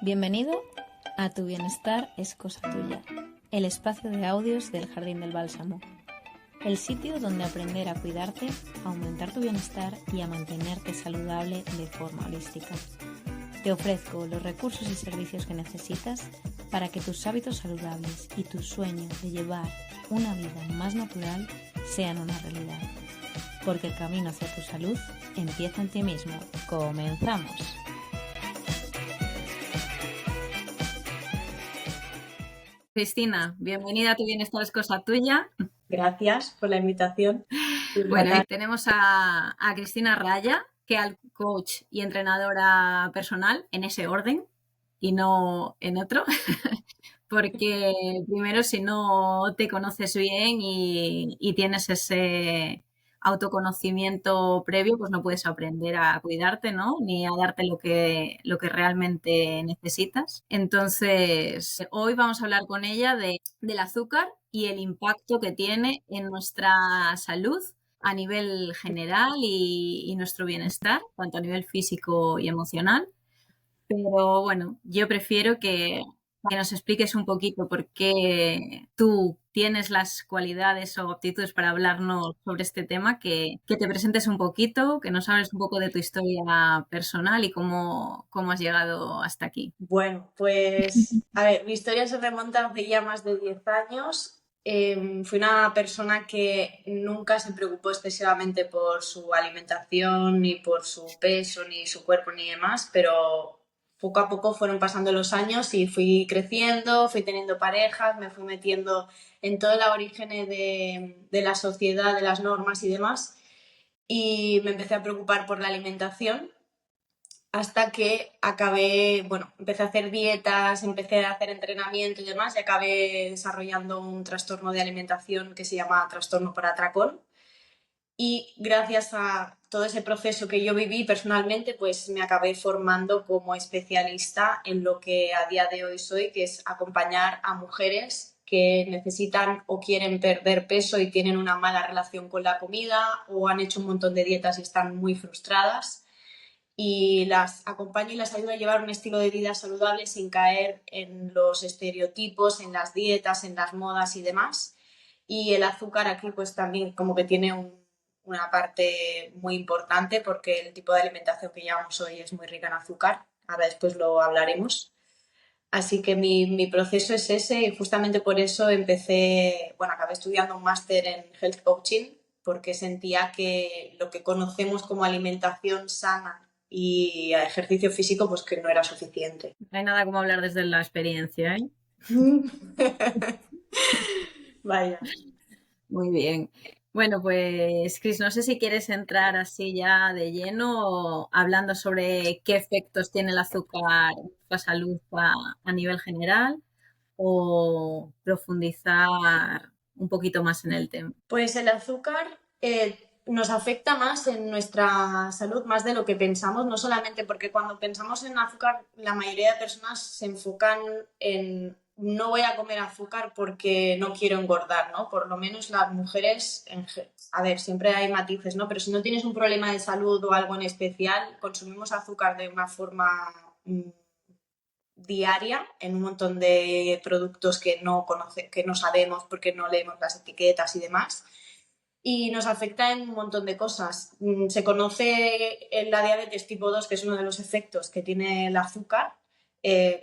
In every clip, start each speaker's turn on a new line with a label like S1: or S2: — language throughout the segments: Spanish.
S1: Bienvenido a Tu Bienestar es Cosa Tuya, el espacio de audios del Jardín del Bálsamo, el sitio donde aprender a cuidarte, a aumentar tu bienestar y a mantenerte saludable de forma holística. Te ofrezco los recursos y servicios que necesitas para que tus hábitos saludables y tu sueño de llevar una vida más natural sean una realidad. Porque el camino hacia tu salud empieza en ti mismo. ¡Comenzamos! Cristina, bienvenida a Tu Bienestar es Cosa Tuya.
S2: Gracias por la invitación.
S1: Bueno, hoy tenemos a Cristina Raya, que es coach y entrenadora personal, en ese orden y no en otro, porque primero si no te conoces bien y tienes ese autoconocimiento previo, pues no puedes aprender a cuidarte, ¿no? Ni a darte lo que realmente necesitas. Entonces, hoy vamos a hablar con ella del azúcar y el impacto que tiene en nuestra salud a nivel general y nuestro bienestar, tanto a nivel físico y emocional. Pero bueno, yo prefiero que nos expliques un poquito por qué tú tienes las cualidades o aptitudes para hablarnos sobre este tema, que te presentes un poquito, que nos hables un poco de tu historia personal y cómo has llegado hasta aquí.
S2: Bueno, pues a ver, mi historia se remonta hace ya más de 10 años. Fui una persona que nunca se preocupó excesivamente por su alimentación, ni por su peso, ni su cuerpo, ni demás, pero poco a poco fueron pasando los años y fui creciendo, fui teniendo parejas, me fui metiendo en todo el origen de la sociedad, de las normas y demás, y me empecé a preocupar por la alimentación hasta que acabé, bueno, empecé a hacer dietas, empecé a hacer entrenamiento y demás, y acabé desarrollando un trastorno de alimentación que se llama trastorno por atracón. Y gracias a todo ese proceso que yo viví personalmente, pues me acabé formando como especialista en lo que a día de hoy soy, que es acompañar a mujeres que necesitan o quieren perder peso y tienen una mala relación con la comida, o han hecho un montón de dietas y están muy frustradas, y las acompaño y las ayudo a llevar un estilo de vida saludable sin caer en los estereotipos, en las dietas, en las modas y demás. Y el azúcar aquí pues también como que tiene una parte muy importante, porque el tipo de alimentación que llevamos hoy es muy rica en azúcar. Ahora después lo hablaremos. Así que mi proceso es ese, y justamente por eso acabé estudiando un máster en Health Coaching, porque sentía que lo que conocemos como alimentación sana y ejercicio físico, pues que no era suficiente.
S1: No hay nada como hablar desde la experiencia, ¿eh?
S2: Vaya.
S1: Muy bien. Bueno, pues Cris, no sé si quieres entrar así ya de lleno hablando sobre qué efectos tiene el azúcar en la salud a nivel general, o profundizar un poquito más en el tema.
S2: Pues el azúcar nos afecta más en nuestra salud, más de lo que pensamos, no solamente porque cuando pensamos en azúcar, la mayoría de personas se enfocan en no voy a comer azúcar porque no quiero engordar, ¿no? Por lo menos las mujeres, a ver, siempre hay matices, ¿no? Pero si no tienes un problema de salud o algo en especial, consumimos azúcar de una forma diaria en un montón de productos que no sabemos porque no leemos las etiquetas y demás. Y nos afecta en un montón de cosas. Se conoce la diabetes tipo 2, que es uno de los efectos que tiene el azúcar.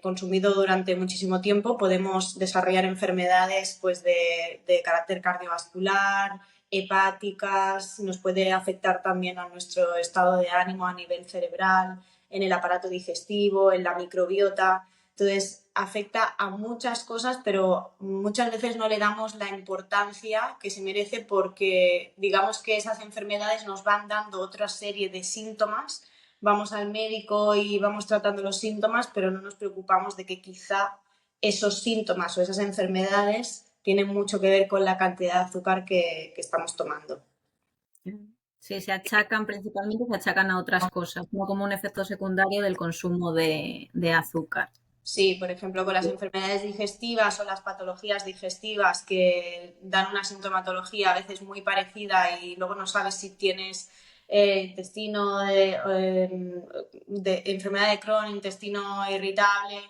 S2: Consumido durante muchísimo tiempo, podemos desarrollar enfermedades pues, de carácter cardiovascular, hepáticas, nos puede afectar también a nuestro estado de ánimo a nivel cerebral, en el aparato digestivo, en la microbiota. Entonces, afecta a muchas cosas, pero muchas veces no le damos la importancia que se merece, porque digamos que esas enfermedades nos van dando otra serie de síntomas. Vamos al médico y vamos tratando los síntomas, pero no nos preocupamos de que quizá esos síntomas o esas enfermedades tienen mucho que ver con la cantidad de azúcar que estamos tomando.
S1: Sí, principalmente se achacan a otras cosas, no como un efecto secundario del consumo de azúcar.
S2: Sí, por ejemplo, con las enfermedades digestivas o las patologías digestivas, que dan una sintomatología a veces muy parecida y luego no sabes si tienes intestino de enfermedad de Crohn, intestino irritable,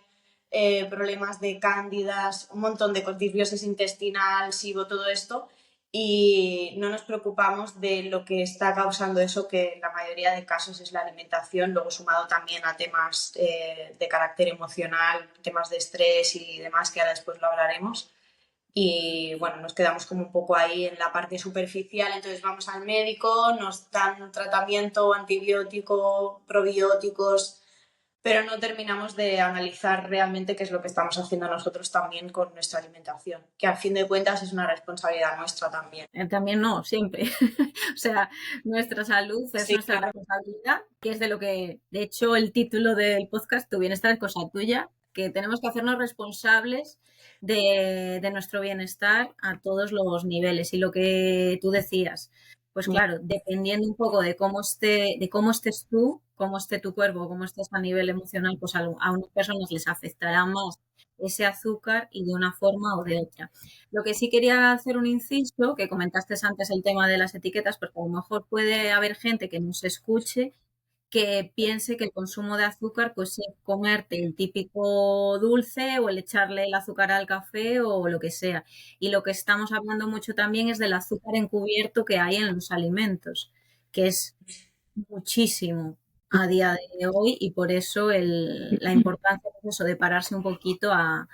S2: problemas de cándidas, un montón de disbiosis intestinal, SIBO, todo esto, y no nos preocupamos de lo que está causando eso, que en la mayoría de casos es la alimentación, luego sumado también a temas de carácter emocional, temas de estrés y demás, que ahora después lo hablaremos. Y bueno, nos quedamos como un poco ahí en la parte superficial, entonces vamos al médico, nos dan tratamiento, antibiótico, probióticos, pero no terminamos de analizar realmente qué es lo que estamos haciendo nosotros también con nuestra alimentación, que a fin de cuentas es una responsabilidad nuestra también.
S1: También no, siempre. O sea, nuestra salud es
S2: Sí,
S1: nuestra responsabilidad, que es de lo que, de hecho, el título del podcast, Tu bienestar es cosa tuya, que tenemos que hacernos responsables de nuestro bienestar a todos los niveles. Y lo que tú decías, pues claro, dependiendo un poco de cómo estés tú, cómo esté tu cuerpo, cómo estés a nivel emocional, pues a unas personas les afectará más ese azúcar y de una forma o de otra. Lo que sí quería hacer un inciso, que comentaste antes el tema de las etiquetas, porque a lo mejor puede haber gente que nos escuche que piense que el consumo de azúcar pues es comerte el típico dulce o el echarle el azúcar al café o lo que sea. Y lo que estamos hablando mucho también es del azúcar encubierto que hay en los alimentos, que es muchísimo a día de hoy y por eso la importancia pues eso, de pararse un poquito a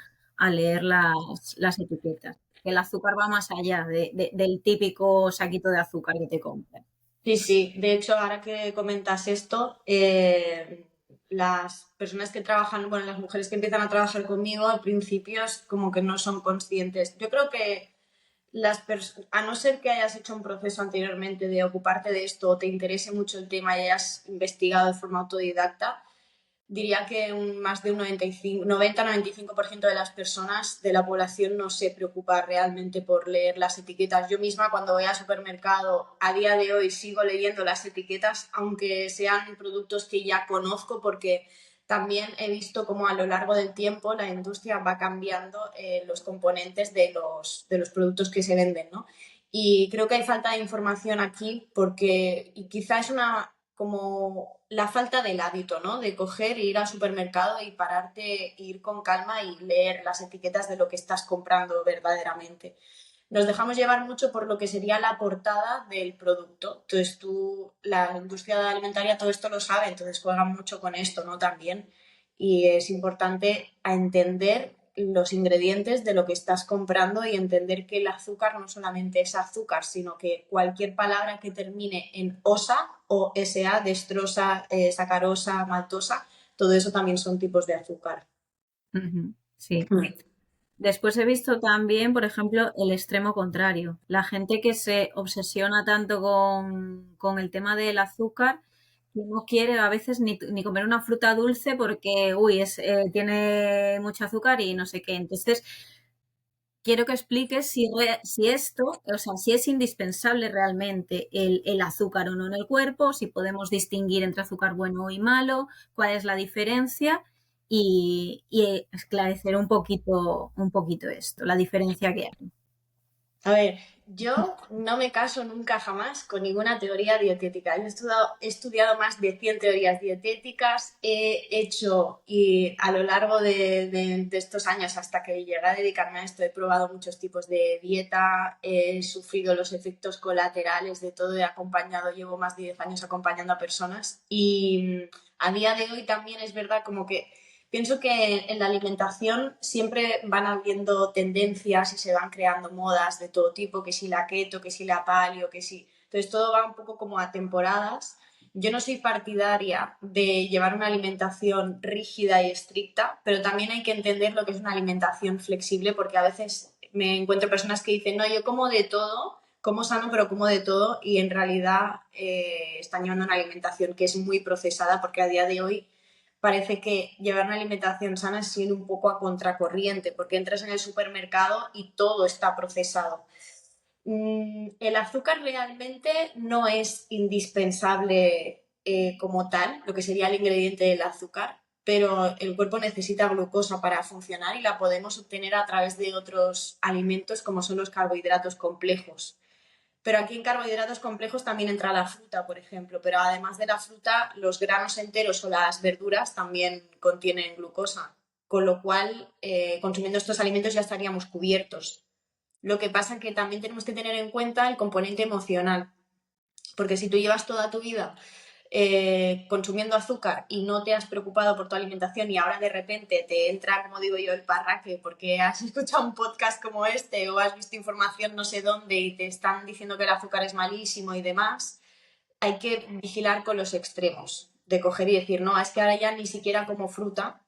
S1: leer las etiquetas. El azúcar va más allá del típico saquito de azúcar que te compras.
S2: sí, sí. De hecho, ahora que comentas esto, las personas que trabajan, bueno, las mujeres que empiezan a trabajar conmigo, al principio es como que no son conscientes. Yo creo que a no ser que hayas hecho un proceso anteriormente de ocuparte de esto o te interese mucho el tema y hayas investigado de forma autodidacta, diría que más de un 90-95% de las personas de la población no se preocupa realmente por leer las etiquetas. Yo misma cuando voy al supermercado a día de hoy sigo leyendo las etiquetas, aunque sean productos que ya conozco, porque también he visto cómo a lo largo del tiempo la industria va cambiando los componentes de los productos que se venden, ¿no? Y creo que hay falta de información aquí porque y quizá es una como la falta del hábito, ¿no? De coger, ir al supermercado y pararte, ir con calma y leer las etiquetas de lo que estás comprando verdaderamente. Nos dejamos llevar mucho por lo que sería la portada del producto. Entonces la industria alimentaria todo esto lo sabe, entonces juegan mucho con esto, ¿no? También. Y es importante entender los ingredientes de lo que estás comprando y entender que el azúcar no solamente es azúcar, sino que cualquier palabra que termine en osa o SA, destrosa, sacarosa, maltosa, todo eso también son tipos de azúcar.
S1: Ujú, sí. Después he visto también, por ejemplo, el extremo contrario. La gente que se obsesiona tanto con el tema del azúcar que no quiere a veces ni comer una fruta dulce porque, uy, tiene mucho azúcar y no sé qué. Entonces, quiero que expliques si esto, o sea, si es indispensable realmente el azúcar o no en el cuerpo, si podemos distinguir entre azúcar bueno y malo, cuál es la diferencia y esclarecer un poquito esto, la diferencia que hay.
S2: A ver, yo no me caso nunca jamás con ninguna teoría dietética. Yo he estudiado más de 100 teorías dietéticas, he hecho y a lo largo de estos años hasta que llegué a dedicarme a esto he probado muchos tipos de dieta, he sufrido los efectos colaterales de todo, he acompañado, llevo más de 10 años acompañando a personas y a día de hoy también es verdad como que pienso que en la alimentación siempre van habiendo tendencias y se van creando modas de todo tipo, que si la keto, que si la paleo, que si... Entonces todo va un poco como a temporadas. Yo no soy partidaria de llevar una alimentación rígida y estricta, pero también hay que entender lo que es una alimentación flexible, porque a veces me encuentro personas que dicen, no, yo como de todo, como sano, pero como de todo, y en realidad están llevando una alimentación que es muy procesada, porque a día de hoy parece que llevar una alimentación sana es ir un poco a contracorriente, porque entras en el supermercado y todo está procesado. El azúcar realmente no es indispensable como tal, lo que sería el ingrediente del azúcar, pero el cuerpo necesita glucosa para funcionar y la podemos obtener a través de otros alimentos como son los carbohidratos complejos. Pero aquí en carbohidratos complejos también entra la fruta, por ejemplo, pero además de la fruta, los granos enteros o las verduras también contienen glucosa, con lo cual consumiendo estos alimentos ya estaríamos cubiertos. Lo que pasa es que también tenemos que tener en cuenta el componente emocional, porque si tú llevas toda tu vida consumiendo azúcar y no te has preocupado por tu alimentación y ahora de repente te entra, como digo yo, el parraque porque has escuchado un podcast como este o has visto información no sé dónde y te están diciendo que el azúcar es malísimo y demás, hay que vigilar con los extremos de coger y decir, no, es que ahora ya ni siquiera como fruta,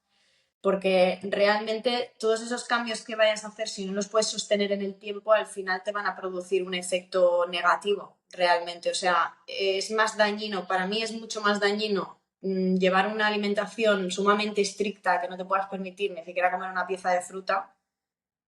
S2: porque realmente todos esos cambios que vayas a hacer, si no los puedes sostener en el tiempo, al final te van a producir un efecto negativo, realmente. O sea, es más dañino, para mí es mucho más dañino llevar una alimentación sumamente estricta que no te puedas permitir ni siquiera comer una pieza de fruta,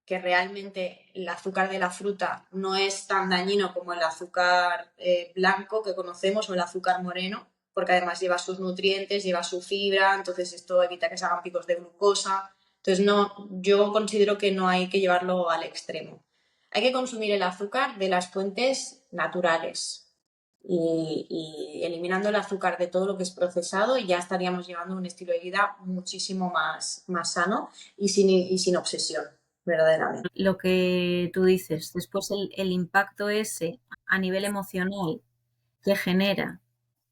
S2: que realmente el azúcar de la fruta no es tan dañino como el azúcar blanco que conocemos o el azúcar moreno, porque además lleva sus nutrientes, lleva su fibra, entonces esto evita que se hagan picos de glucosa. Entonces no, yo considero que no hay que llevarlo al extremo. Hay que consumir el azúcar de las fuentes naturales y eliminando el azúcar de todo lo que es procesado y ya estaríamos llevando un estilo de vida muchísimo más sano y sin obsesión, verdaderamente.
S1: Lo que tú dices, después el impacto ese a nivel emocional que genera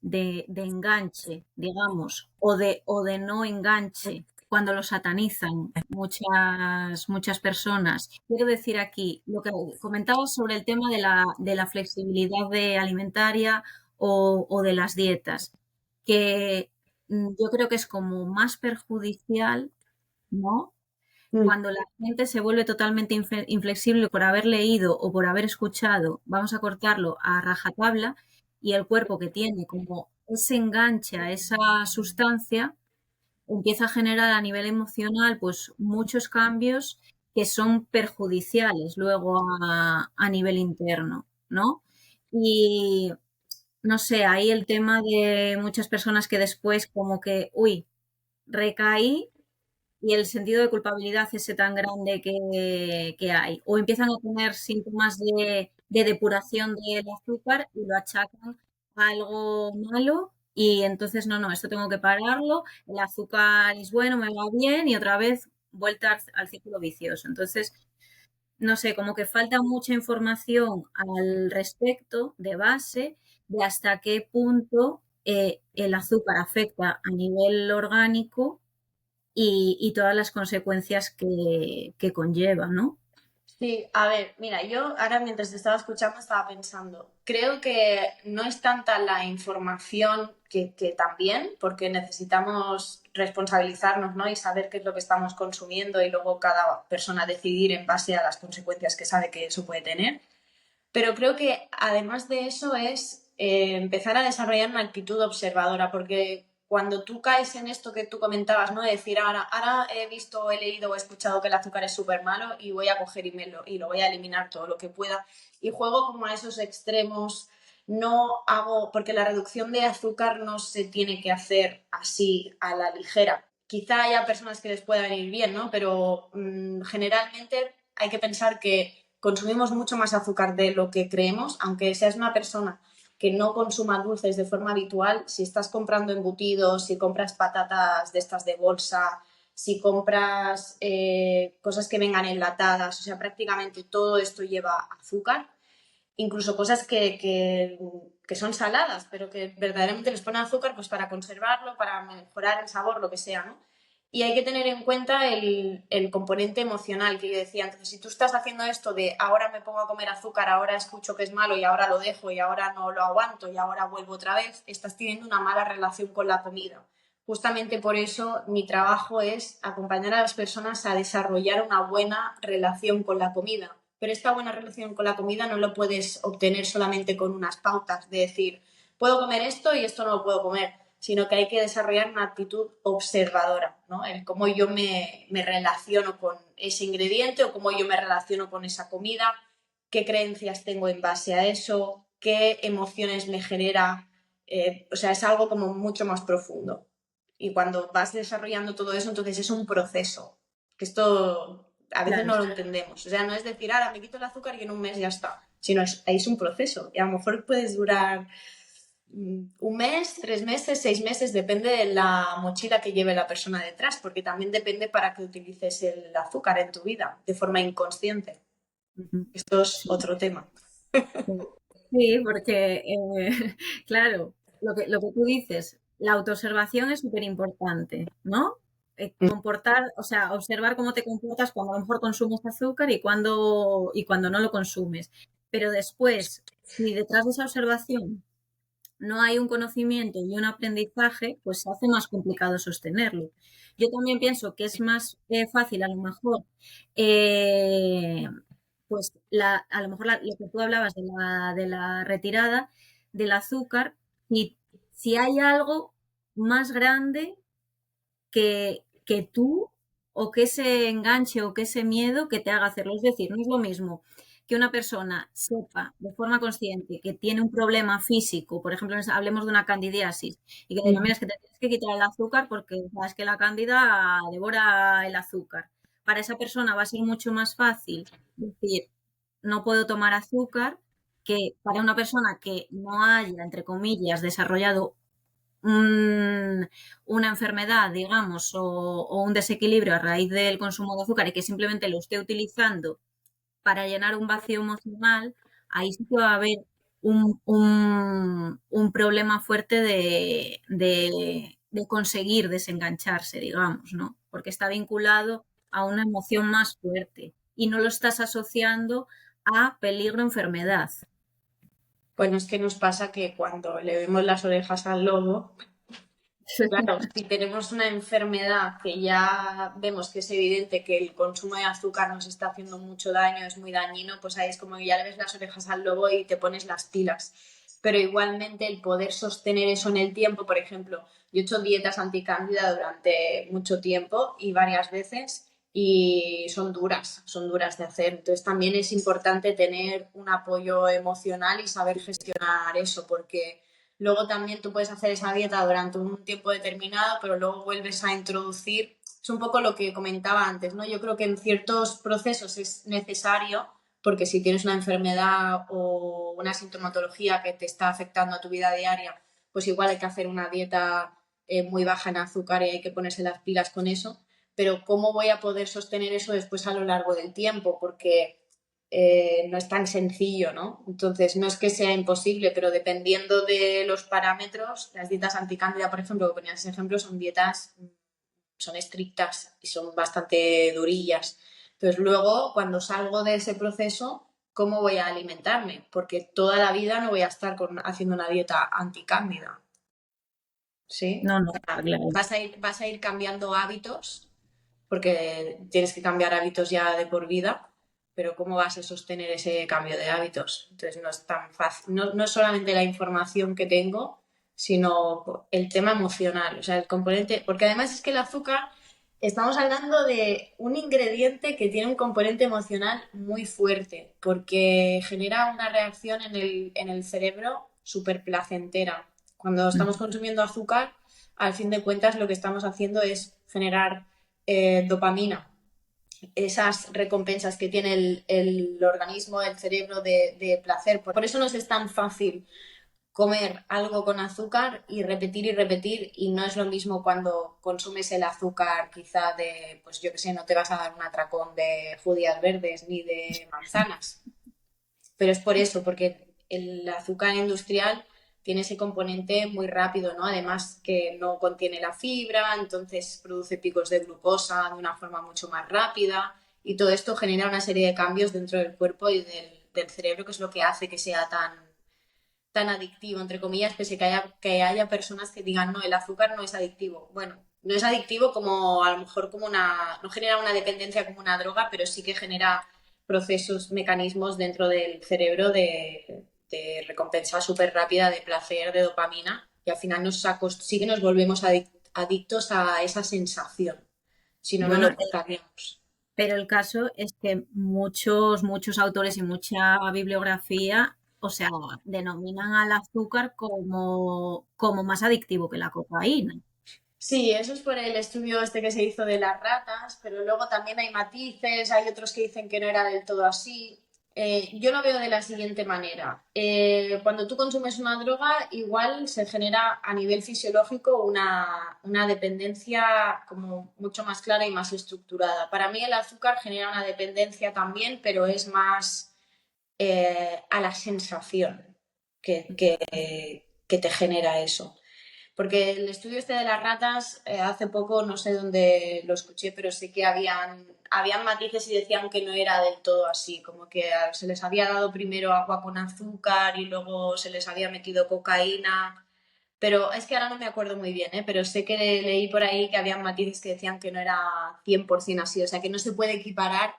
S1: de enganche, digamos, o de no enganche, cuando lo satanizan muchas personas. Quiero decir aquí, lo que comentabas sobre el tema de la flexibilidad de alimentaria o de las dietas, que yo creo que es como más perjudicial, ¿no?
S2: Mm.
S1: Cuando la gente se vuelve totalmente inflexible por haber leído o por haber escuchado, vamos a cortarlo a rajatabla, y el cuerpo que tiene como ese enganche a esa sustancia empieza a generar a nivel emocional pues muchos cambios que son perjudiciales luego a nivel interno, ¿no? Y no sé, ahí el tema de muchas personas que después como que, uy, recaí, y el sentido de culpabilidad ese tan grande que hay. O empiezan a tener síntomas de depuración del azúcar y lo achacan a algo malo y entonces no, esto tengo que pararlo, el azúcar es bueno, me va bien y otra vez vuelta al círculo vicioso. Entonces, no sé, como que falta mucha información al respecto de base de hasta qué punto el azúcar afecta a nivel orgánico y todas las consecuencias que conlleva, ¿no?
S2: Sí, a ver, mira, yo ahora mientras te estaba escuchando estaba pensando, creo que no es tanta la información que también, porque necesitamos responsabilizarnos, ¿no? Y saber qué es lo que estamos consumiendo y luego cada persona decidir en base a las consecuencias que sabe que eso puede tener. Pero creo que además de eso es empezar a desarrollar una actitud observadora, porque cuando tú caes en esto que tú comentabas, ¿no? De decir, ahora he visto, he leído o he escuchado que el azúcar es súper malo y voy a coger y lo voy a eliminar todo lo que pueda. Y juego como a esos extremos, no hago, porque la reducción de azúcar no se tiene que hacer así a la ligera. Quizá haya personas que les pueda venir bien, ¿no? Pero generalmente hay que pensar que consumimos mucho más azúcar de lo que creemos, aunque seas una persona que no consuma dulces de forma habitual, si estás comprando embutidos, si compras patatas de estas de bolsa, si compras cosas que vengan enlatadas, o sea, prácticamente todo esto lleva azúcar, incluso cosas que son saladas, pero que verdaderamente les ponen azúcar pues para conservarlo, para mejorar el sabor, lo que sea, ¿no? Y hay que tener en cuenta el componente emocional que yo decía. Entonces, si tú estás haciendo esto de ahora me pongo a comer azúcar, ahora escucho que es malo y ahora lo dejo y ahora no lo aguanto y ahora vuelvo otra vez, estás teniendo una mala relación con la comida. Justamente por eso mi trabajo es acompañar a las personas a desarrollar una buena relación con la comida. Pero esta buena relación con la comida no lo puedes obtener solamente con unas pautas de decir, puedo comer esto y esto no lo puedo comer, sino que hay que desarrollar una actitud observadora, ¿no? El cómo yo me relaciono con ese ingrediente o cómo yo me relaciono con esa comida, qué creencias tengo en base a eso, qué emociones me genera, o sea, es algo como mucho más profundo. Y cuando vas desarrollando todo eso, entonces es un proceso, que esto a veces
S1: Claro.
S2: no lo entendemos. O sea, no es decir, ahora me quito el azúcar y en un mes ya está. sino es un proceso. Y a lo mejor puedes durar un mes, 3 meses, 6 meses, depende de la mochila que lleve la persona detrás, porque también depende para qué utilices el azúcar en tu vida de forma inconsciente.
S1: Ujú.
S2: Esto es
S1: Sí,
S2: otro tema.
S1: sí. Sí, porque, claro, lo que tú dices, la autoobservación es súper importante, ¿no? Comportar, o sea, observar cómo te comportas cuando a lo mejor consumes azúcar y cuando no lo consumes. Pero después, si detrás de esa observación no hay un conocimiento y un aprendizaje, pues se hace más complicado sostenerlo. Yo también pienso que es más fácil, a lo mejor, eh, pues a lo mejor lo que tú hablabas de la retirada del azúcar, y si hay algo más grande que tú o que ese enganche o que ese miedo que te haga hacerlo. Es decir, no es lo mismo que una persona sepa de forma consciente que tiene un problema físico, por ejemplo, hablemos de una candidiasis, y que diga, mira, es que te tienes que quitar el azúcar porque sabes que la cándida devora el azúcar. Para esa persona va a ser mucho más fácil decir, no puedo tomar azúcar, que para una persona que no haya, entre comillas, desarrollado una enfermedad, digamos, o un desequilibrio a raíz del consumo de azúcar y que simplemente lo esté utilizando para llenar un vacío emocional, ahí sí que va a haber un problema fuerte de conseguir desengancharse, digamos, ¿no? Porque está vinculado a una emoción más fuerte y no lo estás asociando a peligro enfermedad.
S2: Bueno, es que nos pasa que cuando le vemos las orejas al lobo, claro, si tenemos una enfermedad que ya vemos que es evidente que el consumo de azúcar nos está haciendo mucho daño, es muy dañino, pues ahí es como que ya le ves las orejas al lobo y te pones las pilas. Pero igualmente el poder sostener eso en el tiempo, por ejemplo, yo he hecho dietas anticándida durante mucho tiempo y varias veces y son duras de hacer. Entonces también es importante tener un apoyo emocional y saber gestionar eso, porque luego también tú puedes hacer esa dieta durante un tiempo determinado, pero luego vuelves a introducir, es un poco lo que comentaba antes, ¿no? Yo creo que en ciertos procesos es necesario, porque si tienes una enfermedad o una sintomatología que te está afectando a tu vida diaria, pues igual hay que hacer una dieta muy baja en azúcar y hay que ponerse las pilas con eso. Pero ¿cómo voy a poder sostener eso después a lo largo del tiempo? Porque no es tan sencillo, ¿no? Entonces, no es que sea imposible, pero dependiendo de los parámetros, las dietas anticándida, por ejemplo, que ponías ese ejemplo, son dietas, son estrictas y son bastante durillas. Entonces, luego, cuando salgo de ese proceso, ¿cómo voy a alimentarme? Porque toda la vida no voy a estar haciendo una dieta anticándida. ¿Sí?
S1: No, no, está claro.
S2: Vas a ir cambiando hábitos porque tienes que cambiar hábitos ya de por vida, pero ¿cómo vas a sostener ese cambio de hábitos? Entonces no es tan fácil, no es solamente la información que tengo, sino el tema emocional, o sea, el componente, porque además es que el azúcar, estamos hablando de un ingrediente que tiene un componente emocional muy fuerte, porque genera una reacción en el cerebro súper placentera. Cuando estamos consumiendo azúcar, al fin de cuentas lo que estamos haciendo es generar dopamina, esas recompensas que tiene el organismo, el cerebro de placer. Por eso no es tan fácil comer algo con azúcar y repetir, y no es lo mismo cuando consumes el azúcar quizá de, pues yo que sé, no te vas a dar un atracón de judías verdes ni de manzanas, pero es por eso, porque el azúcar industrial tiene ese componente muy rápido, ¿no? Además que no contiene la fibra, entonces produce picos de glucosa de una forma mucho más rápida y todo esto genera una serie de cambios dentro del cuerpo y del cerebro, que es lo que hace que sea tan adictivo, entre comillas, que haya personas que digan, no, el azúcar no es adictivo. Bueno, no es adictivo como a lo mejor no genera una dependencia como una droga, pero sí que genera procesos, mecanismos dentro del cerebro de recompensa súper rápida, de placer, de dopamina, y al final sí que nos volvemos adictos a esa sensación. Si no, no
S1: Bueno,
S2: lo buscaríamos.
S1: pero el caso es que muchos autores y mucha bibliografía, o sea, denominan al azúcar como más adictivo que la cocaína.
S2: Sí, eso es por el estudio este que se hizo de las ratas, pero luego también hay matices, hay otros que dicen que no era del todo así. Yo lo veo de la siguiente manera. Cuando tú consumes una droga, igual se genera a nivel fisiológico una dependencia como mucho más clara y más estructurada. Para mí el azúcar genera una dependencia también, pero es más a la sensación que te genera eso. Porque el estudio este de las ratas, hace poco, no sé dónde lo escuché, pero sí que habían matices y decían que no era del todo así, como que se les había dado primero agua con azúcar y luego se les había metido cocaína. Pero es que ahora no me acuerdo muy bien, ¿eh? Pero sé que leí por ahí que habían matices que decían que no era 100% así, o sea que no se puede equiparar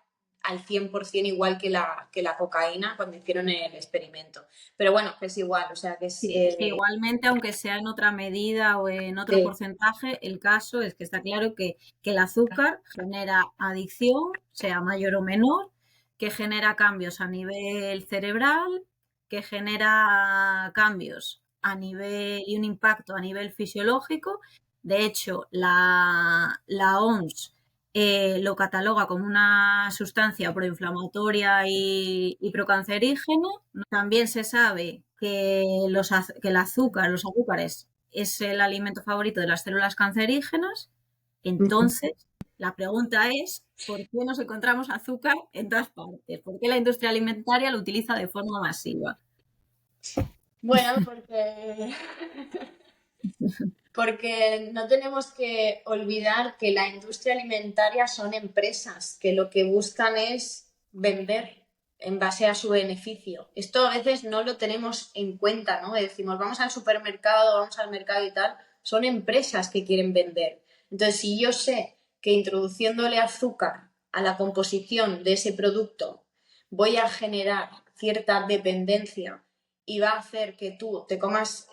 S2: al 100% igual que la cocaína cuando hicieron el experimento. Pero bueno, que es igual, o sea que es...
S1: Sí, que igualmente, aunque sea en otra medida o en otro
S2: sí.
S1: porcentaje, el caso es que está claro que el azúcar genera adicción, sea mayor o menor, que genera cambios a nivel cerebral, que genera cambios a nivel y un impacto a nivel fisiológico. De hecho, la OMS lo cataloga como una sustancia proinflamatoria y procancerígena. También se sabe que el azúcar, los azúcares, es el alimento favorito de las células cancerígenas. Entonces, la pregunta es, ¿por qué nos encontramos azúcar en todas partes? ¿Por qué la industria alimentaria lo utiliza de forma masiva?
S2: Bueno, porque no tenemos que olvidar que la industria alimentaria son empresas que lo que buscan es vender en base a su beneficio. Esto a veces no lo tenemos en cuenta, ¿no? Decimos, vamos al supermercado, vamos al mercado y tal. Son empresas que quieren vender. Entonces, si yo sé que introduciéndole azúcar a la composición de ese producto voy a generar cierta dependencia y va a hacer que tú te comas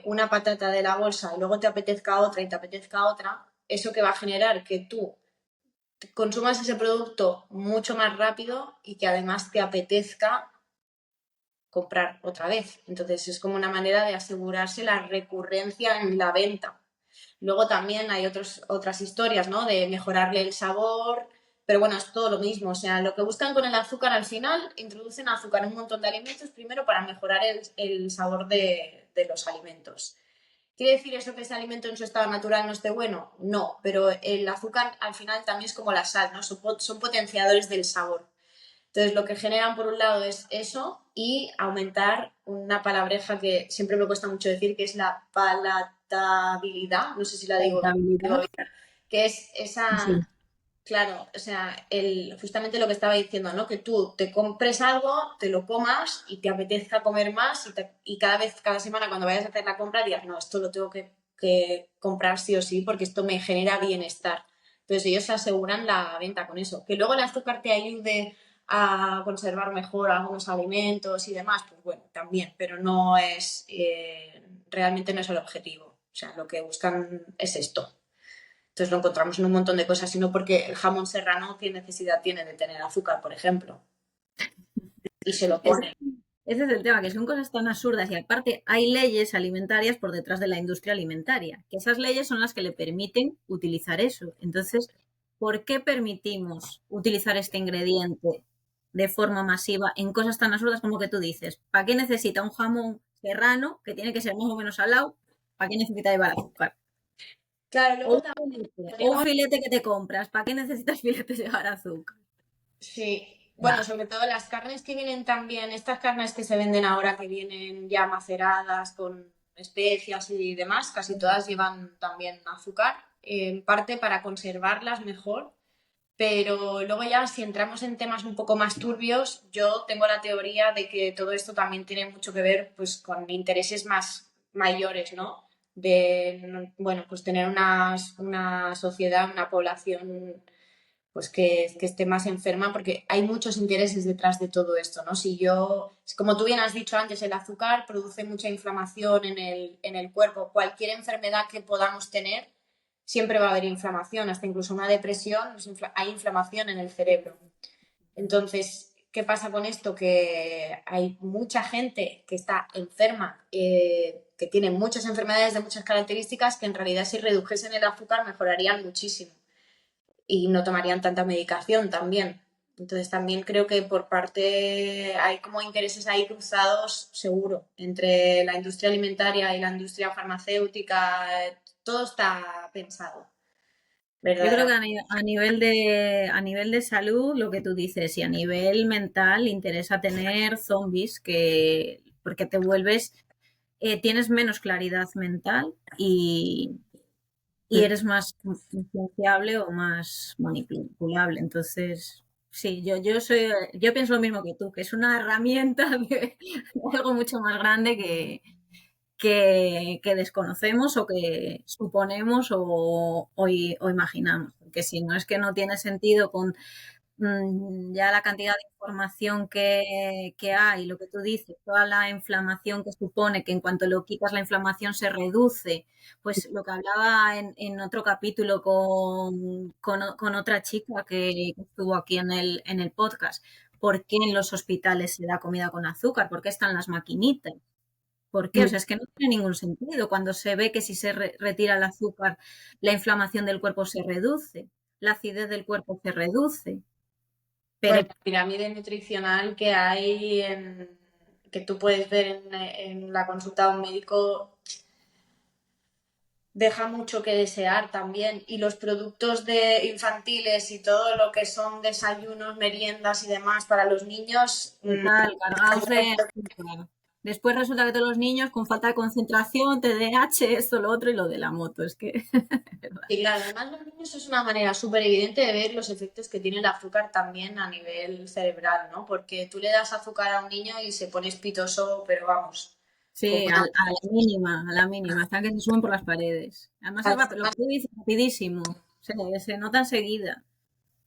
S2: una patata de la bolsa y luego te apetezca otra y te apetezca otra, eso que va a generar que tú consumas ese producto mucho más rápido y que además te apetezca comprar otra vez. Entonces es como una manera de asegurarse la recurrencia en la venta. Luego también hay otras historias, ¿no? De mejorarle el sabor, pero bueno, es todo lo mismo. O sea, lo que buscan con el azúcar al final, introducen azúcar en un montón de alimentos, primero para mejorar el sabor de los alimentos. ¿Quiere decir eso que ese alimento en su estado natural no esté bueno? No, pero el azúcar al final también es como la sal, ¿no? Son potenciadores del sabor. Entonces, lo que generan por un lado es eso y aumentar una palabreja que siempre me cuesta mucho decir, que es la palatabilidad, no sé si la digo
S1: Rentabilidad.
S2: bien, que es esa,
S1: Sí.
S2: claro, o sea, justamente lo que estaba diciendo, ¿no? Que tú te compres algo, te lo comas y te apetezca comer más y cada semana cuando vayas a hacer la compra digas, no, esto lo tengo que comprar sí o sí porque esto me genera bienestar. Entonces ellos se aseguran la venta con eso. Que luego el azúcar te ayude a conservar mejor algunos alimentos y demás, pues bueno, también, pero no es, realmente no es el objetivo. O sea, lo que buscan es esto. Entonces lo encontramos en un montón de cosas, sino porque el jamón serrano, ¿qué necesidad tiene de tener azúcar, por ejemplo? Y se lo
S1: Ese,
S2: pone.
S1: ese es el tema, que son cosas tan absurdas y aparte hay leyes alimentarias por detrás de la industria alimentaria, que esas leyes son las que le permiten utilizar eso. Entonces, ¿por qué permitimos utilizar este ingrediente de forma masiva en cosas tan absurdas como que tú dices? ¿Para qué necesita un jamón serrano, que tiene que ser más o menos salado? ¿Para qué necesita llevar azúcar?
S2: Claro,
S1: O
S2: luego
S1: un filete, o un
S2: tenemos,
S1: filete que te compras, ¿para qué necesitas filetes llevar azúcar?
S2: sí, bueno,
S1: Nah.
S2: sobre todo las carnes que vienen también, estas carnes que se venden ahora que vienen ya maceradas con especias y demás, casi todas llevan también azúcar, en parte para conservarlas mejor. Pero luego ya si entramos en temas un poco más turbios, yo tengo la teoría de que todo esto también tiene mucho que ver pues con intereses más mayores, ¿no? De, bueno, pues tener una sociedad, una población pues que esté más enferma, porque hay muchos intereses detrás de todo esto, ¿no? Si yo, como tú bien has dicho antes, el azúcar produce mucha inflamación en el cuerpo. Cualquier enfermedad que podamos tener, siempre va a haber inflamación, hasta incluso una depresión, hay inflamación en el cerebro. Entonces, ¿qué pasa con esto? Que hay mucha gente que está enferma, que tiene muchas enfermedades de muchas características, que en realidad si redujesen el azúcar mejorarían muchísimo y no tomarían tanta medicación también. Entonces también creo que por parte hay como intereses ahí cruzados, seguro, entre la industria alimentaria y la industria farmacéutica, todo está pensado,
S1: Yo creo que
S2: verdaderamente.
S1: a nivel de salud, lo que tú dices, y a nivel mental, interesa tener zombies porque te vuelves, tienes menos claridad mental y eres más influenciable o más manipulable. Entonces, sí, yo pienso lo mismo que tú, que es una herramienta de algo mucho más grande que desconocemos o que suponemos o imaginamos. Porque si no es que no tiene sentido con ya la cantidad de información que hay, lo que tú dices, toda la inflamación que supone, que en cuanto lo quitas la inflamación se reduce, pues lo que hablaba en otro capítulo con otra chica que estuvo aquí en el podcast, ¿por qué en los hospitales se da comida con azúcar? ¿Por qué están las maquinitas? ¿Por qué? O sea, es que no tiene ningún sentido cuando se ve que si se retira el azúcar, la inflamación del cuerpo se reduce, la acidez del cuerpo se reduce. Pero
S2: Bueno, la pirámide nutricional que hay que tú puedes ver en la consulta de un médico deja mucho que desear también. Y los productos de infantiles y todo lo que son desayunos, meriendas y demás para los niños,
S1: total, cargados de azúcar. Después resulta que todos los niños con falta de concentración, TDAH, esto, lo otro y lo de la moto. Es que
S2: y claro, además los niños es una manera súper evidente de ver los efectos que tiene el azúcar también a nivel cerebral, ¿no? Porque tú le das azúcar a un niño y se pone espitoso, pero vamos, como
S1: sí, a la mínima, hasta que se suben por las paredes. Además, es lo que tú dices, rapidísimo. Se nota enseguida.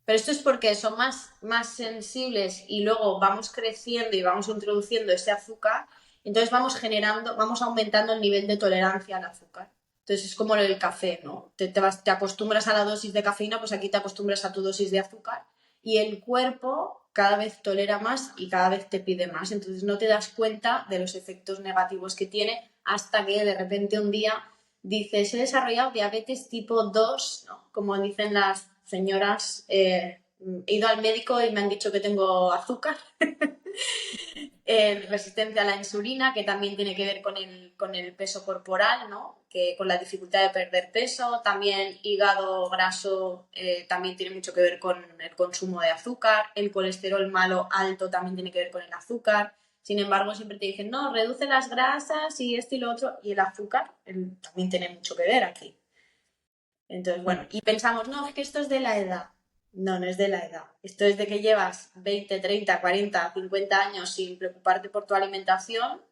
S2: pero esto es porque son más sensibles y luego vamos creciendo y vamos introduciendo ese azúcar, entonces vamos aumentando el nivel de tolerancia al azúcar. Entonces es como lo del café, ¿no? Te acostumbras a la dosis de cafeína, pues aquí te acostumbras a tu dosis de azúcar y el cuerpo cada vez tolera más y cada vez te pide más. Entonces no te das cuenta de los efectos negativos que tiene hasta que de repente un día dices, he desarrollado diabetes tipo 2, ¿no? Como dicen las señoras, he ido al médico y me han dicho que tengo azúcar, resistencia a la insulina, que también tiene que ver con el peso corporal, ¿no? Que con la dificultad de perder peso, también hígado graso también tiene mucho que ver con el consumo de azúcar, el colesterol malo alto también tiene que ver con el azúcar. Sin embargo, siempre te dicen, no, reduce las grasas y esto y lo otro, y el azúcar también tiene mucho que ver aquí. Entonces, bueno, y pensamos, no, es que esto es de la edad. No, no es de la edad. Esto es de que llevas 20, 30, 40, 50 años sin preocuparte por tu alimentación.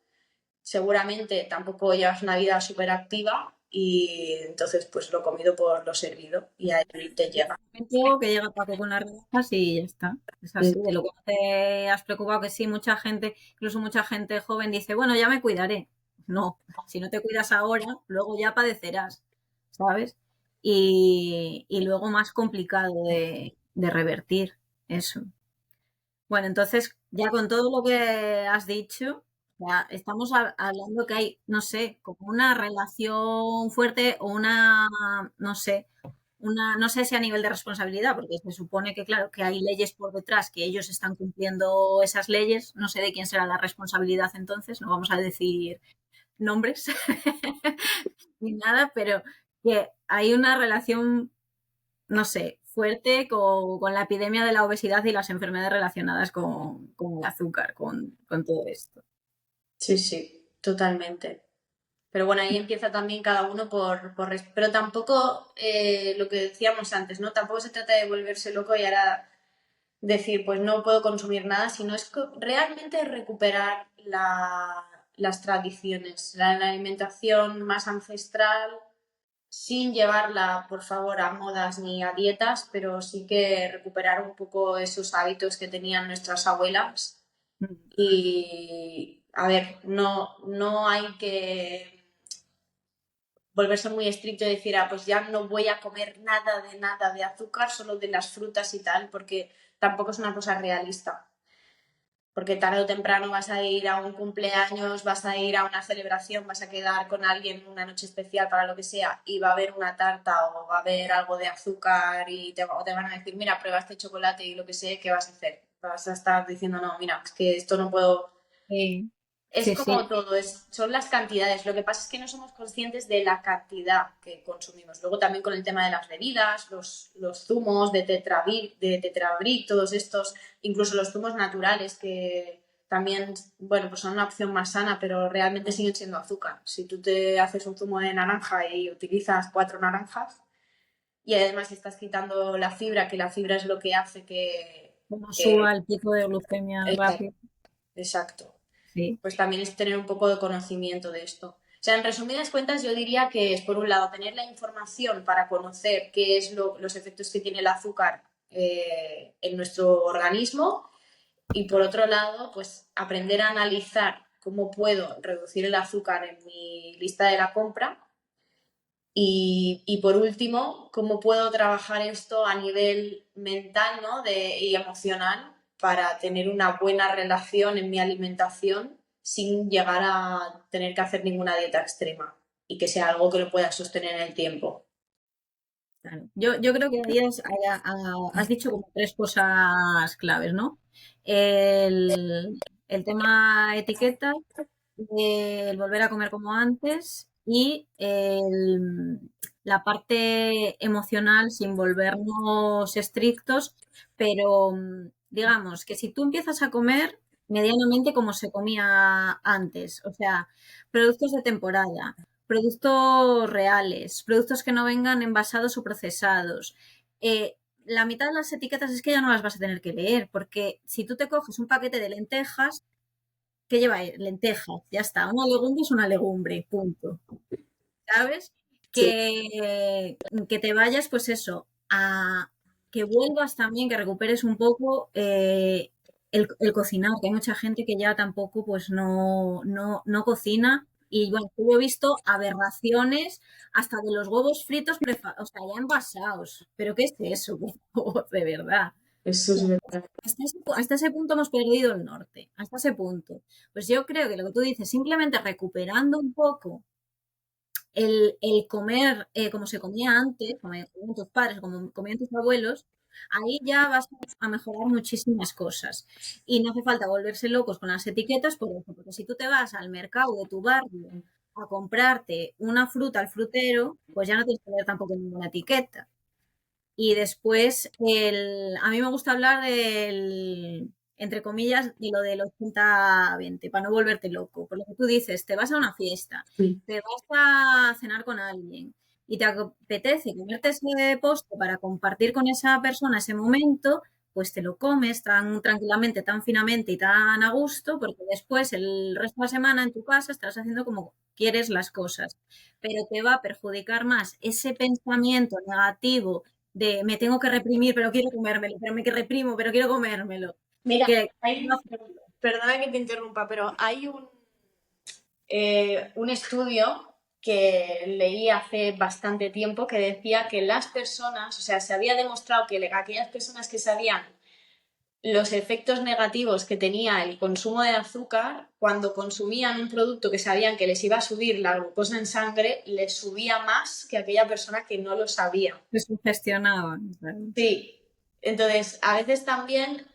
S2: Seguramente tampoco llevas una vida súper activa y entonces pues lo comido por lo servido y ahí te llega.
S1: Momento que llega Paco con las rebajas y ya está. Es así, de lo que no te has preocupado, que sí, mucha gente, incluso mucha gente joven dice, bueno, ya me cuidaré. No, si no te cuidas ahora, luego ya padecerás, ¿sabes? Y luego más complicado de revertir eso. Bueno, entonces, ya con todo lo que has dicho, ya estamos hablando que hay, no sé, como una relación fuerte o no sé, no sé si a nivel de responsabilidad, porque se supone que, claro, que hay leyes por detrás, que ellos están cumpliendo esas leyes, no sé de quién será la responsabilidad entonces, no vamos a decir nombres ni nada, pero que hay una relación no sé, fuerte con la epidemia de la obesidad y las enfermedades relacionadas con el azúcar, con todo esto.
S2: Sí, sí, totalmente. Pero bueno, ahí empieza también cada uno pero tampoco lo que decíamos antes, ¿no? Tampoco se trata de volverse loco y ahora decir, pues no puedo consumir nada, sino es realmente recuperar las tradiciones, la alimentación más ancestral, sin llevarla, por favor, a modas ni a dietas, pero sí que recuperar un poco esos hábitos que tenían nuestras abuelas. Y, a ver, no hay que volverse muy estricto y decir, ah, pues ya no voy a comer nada de azúcar, solo de las frutas y tal, porque tampoco es una cosa realista. porque tarde o temprano vas a ir a un cumpleaños, vas a ir a una celebración, vas a quedar con alguien una noche especial para lo que sea y va a haber una tarta o va a haber algo de azúcar y o te van a decir, mira, prueba este chocolate y lo que sé, ¿qué vas a hacer? Vas a estar diciendo, no, mira, es que esto no puedo.
S1: Sí,
S2: Es
S1: sí,
S2: como
S1: sí.
S2: todo, son las cantidades. Lo que pasa es que no somos conscientes de la cantidad que consumimos. Luego también con el tema de las bebidas, los zumos de Tetrabric, todos estos, incluso los zumos naturales que también, bueno, pues son una opción más sana, pero realmente siguen siendo azúcar. Si tú te haces un zumo de naranja y utilizas 4 naranjas y además estás quitando la fibra, que la fibra es lo que hace
S1: Como
S2: que...
S1: suba el pico de glucemia rápido.
S2: Exacto.
S1: Sí.
S2: Pues también es tener un poco de conocimiento de esto. O sea, en resumidas cuentas, yo diría que es, por un lado, tener la información para conocer qué es los efectos que tiene el azúcar en nuestro organismo y, por otro lado, pues aprender a analizar cómo puedo reducir el azúcar en mi lista de la compra y por último, cómo puedo trabajar esto a nivel mental, ¿no? Y emocional para tener una buena relación en mi alimentación sin llegar a tener que hacer ninguna dieta extrema y que sea algo que lo pueda sostener en el tiempo.
S1: Claro. Yo creo que ahí has dicho como tres cosas claves, ¿no? El tema etiqueta, el volver a comer como antes y la parte emocional sin volvernos estrictos, pero digamos que si tú empiezas a comer medianamente como se comía antes, o sea, productos de temporada, productos reales, productos que no vengan envasados o procesados. La mitad de las etiquetas es que ya no las vas a tener que leer, porque si tú te coges un paquete de lentejas, ¿qué lleva? Lentejas, ya está. Una legumbre es una legumbre, punto. ¿Sabes?
S2: Sí.
S1: Que te vayas, pues eso, a que vuelvas también, que recuperes un poco el cocinar, que hay mucha gente que ya tampoco pues no cocina. Y bueno, yo he visto aberraciones hasta de los huevos fritos, o sea, ya envasados. ¿Pero qué es eso, por favor, de verdad?
S2: Eso es verdad.
S1: Hasta ese punto hemos perdido el norte, hasta ese punto. Pues yo creo que lo que tú dices, simplemente recuperando un poco el comer como se comía antes, como comían tus padres, como comían tus abuelos, ahí ya vas a mejorar muchísimas cosas. Y no hace falta volverse locos con las etiquetas por eso, porque si tú te vas al mercado de tu barrio a comprarte una fruta al frutero, pues ya no tienes que ver tampoco ninguna etiqueta. Y después, a mí me gusta hablar entre comillas, de lo del 80-20, para no volverte loco. Por lo que tú dices, te vas a una fiesta,
S2: Sí.
S1: te vas a cenar con alguien y te apetece comerte ese postre para compartir con esa persona ese momento, pues te lo comes tan tranquilamente, tan finamente y tan a gusto, porque después el resto de la semana en tu casa estás haciendo como quieres las cosas. Pero te va a perjudicar más ese pensamiento negativo de me tengo que reprimir, pero quiero comérmelo, pero me que reprimo, pero quiero comérmelo.
S2: Mira,
S1: Que no
S2: hay,
S1: hacerlo.
S2: perdona que te interrumpa, pero hay un estudio que leí hace bastante tiempo que decía que las personas, o sea, se había demostrado que aquellas personas que sabían los efectos negativos que tenía el consumo de azúcar, cuando consumían un producto que sabían que les iba a subir la glucosa en sangre, les subía más que aquella persona que no lo sabía.
S1: Se sugestionaban.
S2: Sí, entonces a veces también,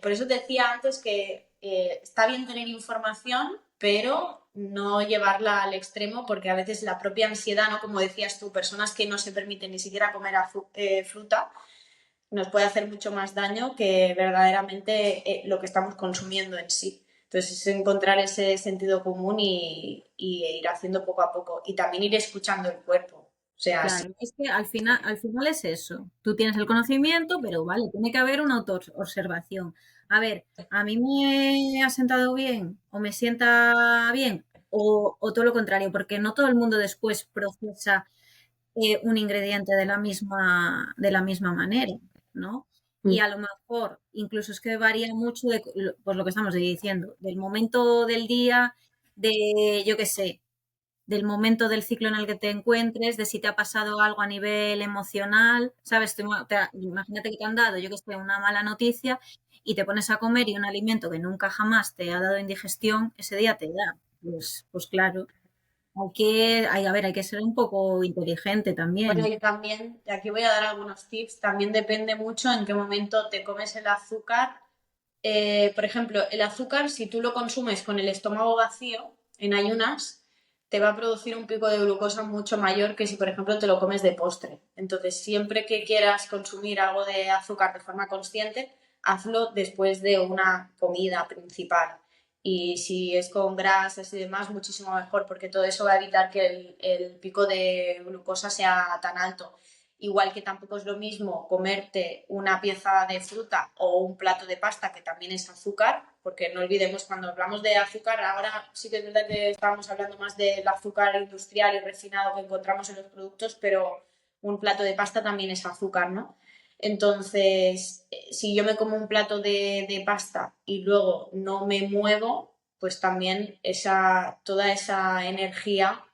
S2: por eso te decía antes que está bien tener información, pero no llevarla al extremo, porque a veces la propia ansiedad, ¿no? Como decías tú, personas que no se permiten ni siquiera comer fruta, nos puede hacer mucho más daño que verdaderamente lo que estamos consumiendo en sí. Entonces es encontrar ese sentido común y ir haciendo poco a poco y también ir escuchando el cuerpo. O sea, sí.
S1: Claro, es que al final es eso. Tú tienes el conocimiento, pero vale, tiene que haber una auto-observación. A ver, ¿a mí me ha sentado bien o me sienta bien? O todo lo contrario, porque no todo el mundo después procesa un ingrediente de la misma manera, ¿no? Y
S2: Mm.
S1: a lo mejor, incluso es que varía mucho de pues lo que estamos diciendo, del momento del día, de, yo qué sé, del momento del ciclo en el que te encuentres, de si te ha pasado algo a nivel emocional, ¿sabes? Imagínate que te han dado, yo que sé, una mala noticia y te pones a comer y un alimento que nunca jamás te ha dado indigestión, ese día te da. Pues claro, hay que ser un poco inteligente
S2: Bueno,
S1: también.
S2: y también, de aquí voy a dar algunos tips, también depende mucho en qué momento te comes el azúcar. Por ejemplo, el azúcar, si tú lo consumes con el estómago vacío, en ayunas, te va a producir un pico de glucosa mucho mayor que si, por ejemplo, te lo comes de postre. Entonces, siempre que quieras consumir algo de azúcar de forma consciente, hazlo después de una comida principal. Y si es con grasas y demás, muchísimo mejor, porque todo eso va a evitar que el pico de glucosa sea tan alto. Igual que tampoco es lo mismo comerte una pieza de fruta o un plato de pasta, que también es azúcar, porque no olvidemos, cuando hablamos de azúcar, ahora sí que es verdad que estábamos hablando más del azúcar industrial y refinado que encontramos en los productos, pero un plato de pasta también es azúcar, ¿no? Entonces, si yo me como un plato de pasta y luego no me muevo, pues también toda esa energía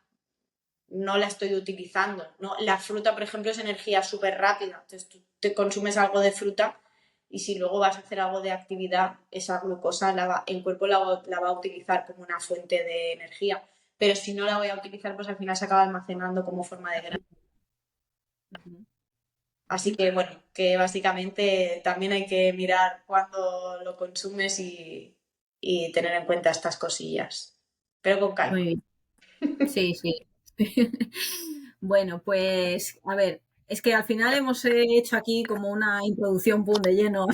S2: no la estoy utilizando, ¿no? La fruta, por ejemplo, es energía súper rápida. Entonces tú te consumes algo de fruta y si luego vas a hacer algo de actividad, esa glucosa el cuerpo la va a utilizar como una fuente de energía. Pero si no la voy a utilizar, pues al final se acaba almacenando como forma de grasa.
S1: Ujú.
S2: Así que bueno, que básicamente también hay que mirar cuándo lo consumes y tener en cuenta estas cosillas. Pero con
S1: Muy
S2: calma.
S1: bien. Sí, sí. Bueno, pues a ver, es que al final hemos hecho aquí como una introducción pum de lleno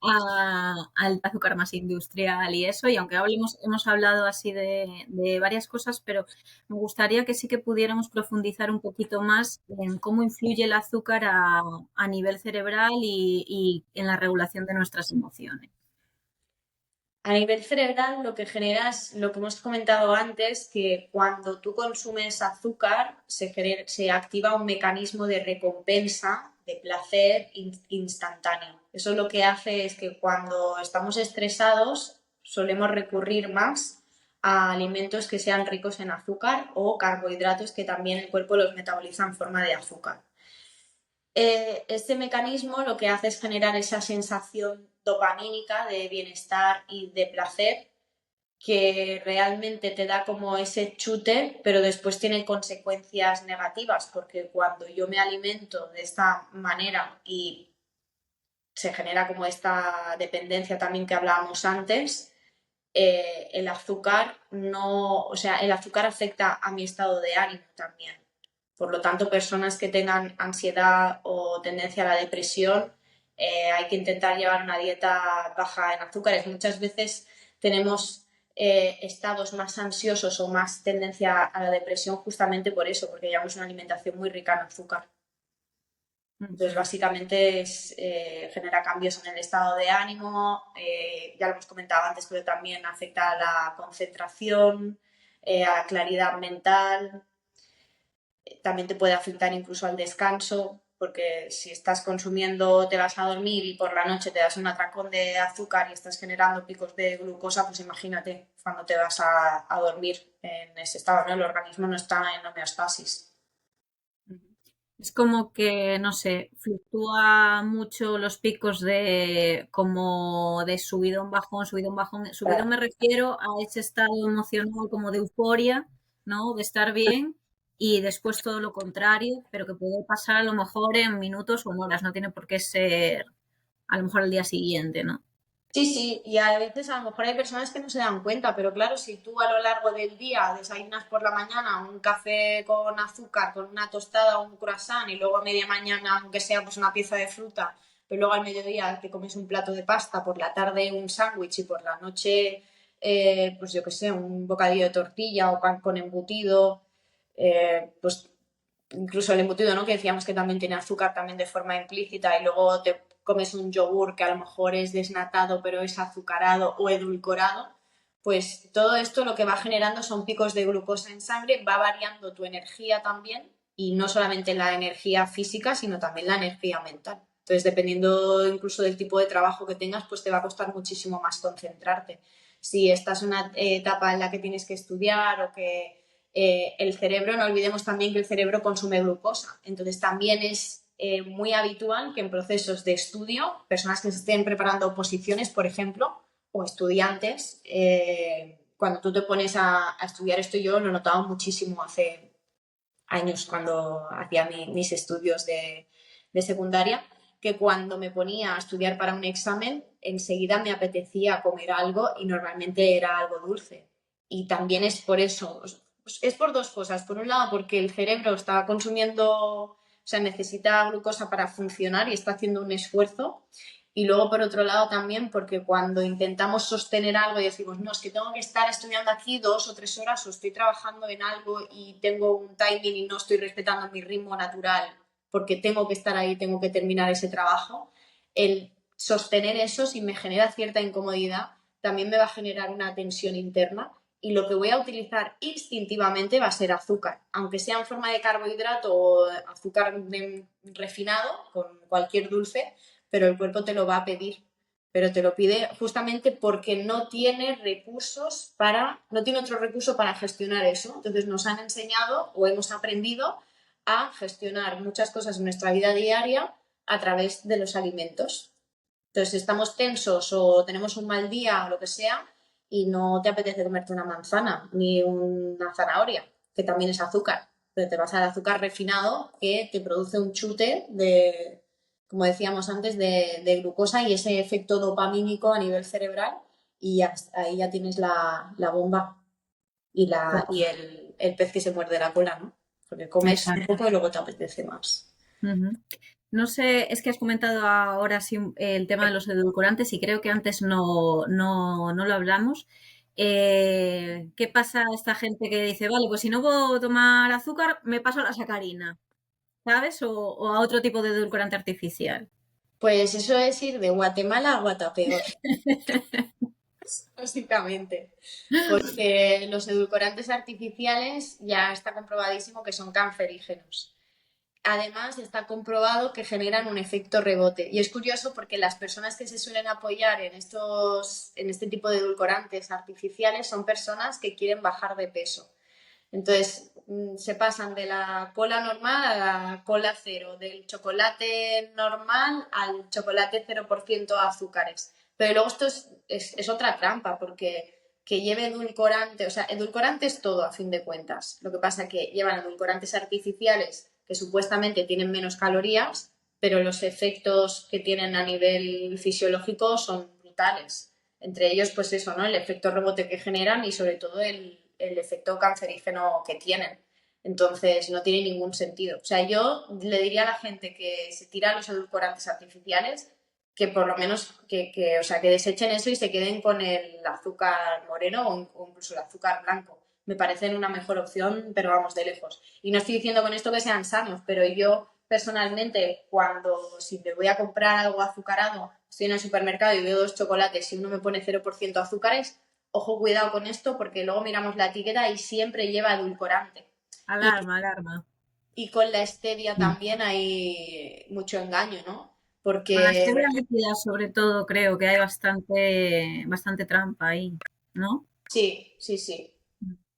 S1: al azúcar más industrial y eso, y aunque hemos hablado así de varias cosas, pero me gustaría que sí que pudiéramos profundizar un poquito más en cómo influye el azúcar a nivel cerebral y en la regulación de nuestras emociones.
S2: A nivel cerebral, lo que generas, lo que hemos comentado antes, que cuando tú consumes azúcar se activa un mecanismo de recompensa, de placer instantáneo. Eso lo que hace es que cuando estamos estresados solemos recurrir más a alimentos que sean ricos en azúcar o carbohidratos que también el cuerpo los metaboliza en forma de azúcar. Este mecanismo lo que hace es generar esa sensación dopamínica de bienestar y de placer que realmente te da como ese chute, pero después tiene consecuencias negativas, porque cuando yo me alimento de esta manera y se genera como esta dependencia también que hablábamos antes, el azúcar no, o sea, el azúcar afecta a mi estado de ánimo también. Por lo tanto, personas que tengan ansiedad o tendencia a la depresión, hay que intentar llevar una dieta baja en azúcares. Muchas veces tenemos estados más ansiosos o más tendencia a la depresión justamente por eso, porque llevamos una alimentación muy rica en azúcar. Entonces,
S1: Ujú.
S2: básicamente genera cambios en el estado de ánimo, ya lo hemos comentado antes, pero también afecta a la concentración, a claridad mental, también te puede afectar incluso al descanso, porque si estás consumiendo, te vas a dormir y por la noche te das un atracón de azúcar y estás generando picos de glucosa, pues imagínate cuando te vas a dormir en ese estado, ¿no? El organismo no está en homeostasis.
S1: Es como que, no sé, fluctúa mucho los picos de como de subidón, bajón, subidón, bajón. Subidón me refiero a ese estado emocional como de euforia, ¿no? De estar bien y después todo lo contrario, pero que puede pasar a lo mejor en minutos o en horas, no tiene por qué ser a lo mejor al día siguiente, ¿no?
S2: Sí, sí, y a veces a lo mejor hay personas que no se dan cuenta, pero claro, si tú a lo largo del día desayunas por la mañana un café con azúcar, con una tostada o un croissant y luego a media mañana, aunque sea pues una pieza de fruta, pero luego al mediodía te comes un plato de pasta, por la tarde un sándwich y por la noche, pues yo qué sé, un bocadillo de tortilla o pan con embutido, pues incluso el embutido, ¿no? Que decíamos que también tiene azúcar también de forma implícita y luego te comes un yogur que a lo mejor es desnatado pero es azucarado o edulcorado, pues todo esto lo que va generando son picos de glucosa en sangre, va variando tu energía también y no solamente la energía física, sino también la energía mental. Entonces, dependiendo incluso del tipo de trabajo que tengas, pues te va a costar muchísimo más concentrarte. Si estás en una etapa en la que tienes que estudiar o que el cerebro, no olvidemos también que el cerebro consume glucosa. Entonces también es muy habitual que en procesos de estudio, personas que se estén preparando oposiciones, por ejemplo, o estudiantes, cuando tú te pones a estudiar, esto yo lo notaba muchísimo hace años cuando hacía mis estudios de secundaria, que cuando me ponía a estudiar para un examen, enseguida me apetecía comer algo y normalmente era algo dulce. Y también es por eso, es por dos cosas. Por un lado, porque el cerebro está consumiendo, o sea, necesita glucosa para funcionar y está haciendo un esfuerzo. Y luego, por otro lado, también porque cuando intentamos sostener algo y decimos, no, es que tengo que estar estudiando aquí 2 o 3 horas o estoy trabajando en algo y tengo un timing y no estoy respetando mi ritmo natural porque tengo que estar ahí, tengo que terminar ese trabajo, el sostener eso, si me genera cierta incomodidad, también me va a generar una tensión interna y lo que voy a utilizar instintivamente va a ser azúcar, aunque sea en forma de carbohidrato o azúcar refinado con cualquier dulce, pero el cuerpo te lo va a pedir, pero te lo pide justamente porque no tiene recursos no tiene otro recurso para gestionar eso. Entonces nos han enseñado o hemos aprendido a gestionar muchas cosas en nuestra vida diaria a través de los alimentos. Entonces estamos tensos o tenemos un mal día o lo que sea y no te apetece comerte una manzana ni una zanahoria, que también es azúcar, pero te vas al azúcar refinado que te produce un chute de, como decíamos antes, de glucosa y ese efecto dopamínico a nivel cerebral y ahí ya tienes la bomba y el pez que se muerde la cola, ¿no? Porque comes un
S1: Exacto.
S2: poco y luego te apetece más.
S1: Ujú. No sé, es que has comentado ahora sí el tema de los edulcorantes y creo que antes no lo hablamos. ¿Qué pasa a esta gente que dice, vale, pues si no puedo tomar azúcar, me paso a la sacarina, ¿sabes? O a otro tipo de edulcorante artificial.
S2: Pues eso es ir de Guatemala a Guatapeor, básicamente. Porque los edulcorantes artificiales ya está comprobadísimo que son cancerígenos. Además, está comprobado que generan un efecto rebote. Y es curioso porque las personas que se suelen apoyar en este tipo de edulcorantes artificiales son personas que quieren bajar de peso. Entonces, se pasan de la cola normal a la cola cero, del chocolate normal al chocolate 0% azúcares. Pero luego esto es otra trampa, porque que lleve edulcorante, o sea, edulcorante es todo a fin de cuentas. Lo que pasa es que llevan edulcorantes artificiales que supuestamente tienen menos calorías, pero los efectos que tienen a nivel fisiológico son brutales. Entre ellos, pues eso, ¿no? El efecto rebote que generan y sobre todo el efecto cancerígeno que tienen. Entonces, no tiene ningún sentido. O sea, yo le diría a la gente que se tira los edulcorantes artificiales que por lo menos o sea, que desechen eso y se queden con el azúcar moreno o incluso el azúcar blanco. Me parecen una mejor opción, pero vamos, de lejos. Y no estoy diciendo con esto que sean sanos, pero yo personalmente, si me voy a comprar algo azucarado, estoy en el supermercado y veo 2 chocolates y uno me pone 0% azúcares, ojo, cuidado con esto porque luego miramos la etiqueta y siempre lleva edulcorante. Y,
S1: Alarma, alarma.
S2: y con la stevia también hay mucho engaño, ¿no?
S1: Con la
S2: Porque
S1: stevia líquida, sobre todo, creo que hay bastante trampa ahí, ¿no?
S2: sí, sí, sí.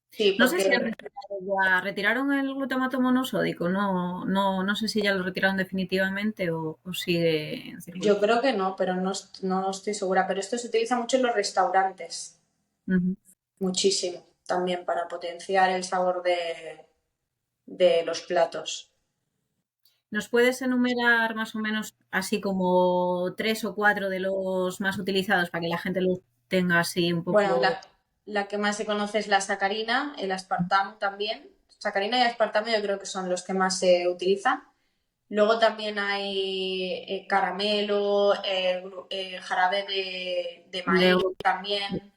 S2: Sí,
S1: No sé si han
S2: porque,
S1: retirado ya, retiraron el glutamato monosódico, no sé si ya lo retiraron definitivamente o sigue en
S2: yo
S1: circulación.
S2: creo que no, pero no estoy segura. Pero esto se utiliza mucho en los restaurantes,
S1: Ujú.
S2: muchísimo, también para potenciar el sabor de los platos.
S1: ¿Nos puedes enumerar más o menos así como 3 o 4 de los más utilizados para que la gente lo tenga así un
S2: Bueno,
S1: poco?
S2: la que más se conoce es la sacarina, el aspartamo también. Sacarina y aspartamo yo creo que son los que más se utilizan. Luego también hay caramelo, jarabe de
S1: De,
S2: maíz también.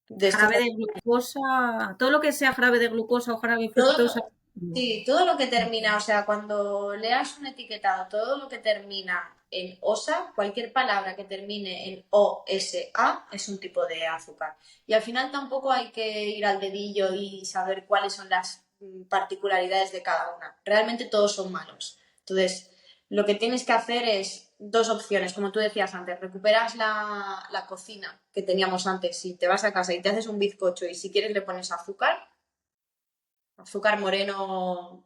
S2: De estos
S1: jarabe de glucosa, todo lo que sea jarabe de glucosa o jarabe de fructosa.
S2: todo, sí, todo lo que termina, o sea, cuando leas un etiquetado, todo lo que termina en osa, cualquier palabra que termine en OSA es un tipo de azúcar. Y al final tampoco hay que ir al dedillo y saber cuáles son las particularidades de cada una. Realmente todos son malos. Entonces, lo que tienes que hacer es dos opciones, como tú decías antes, recuperas la cocina que teníamos antes, si te vas a casa y te haces un bizcocho y si quieres le pones azúcar, azúcar moreno,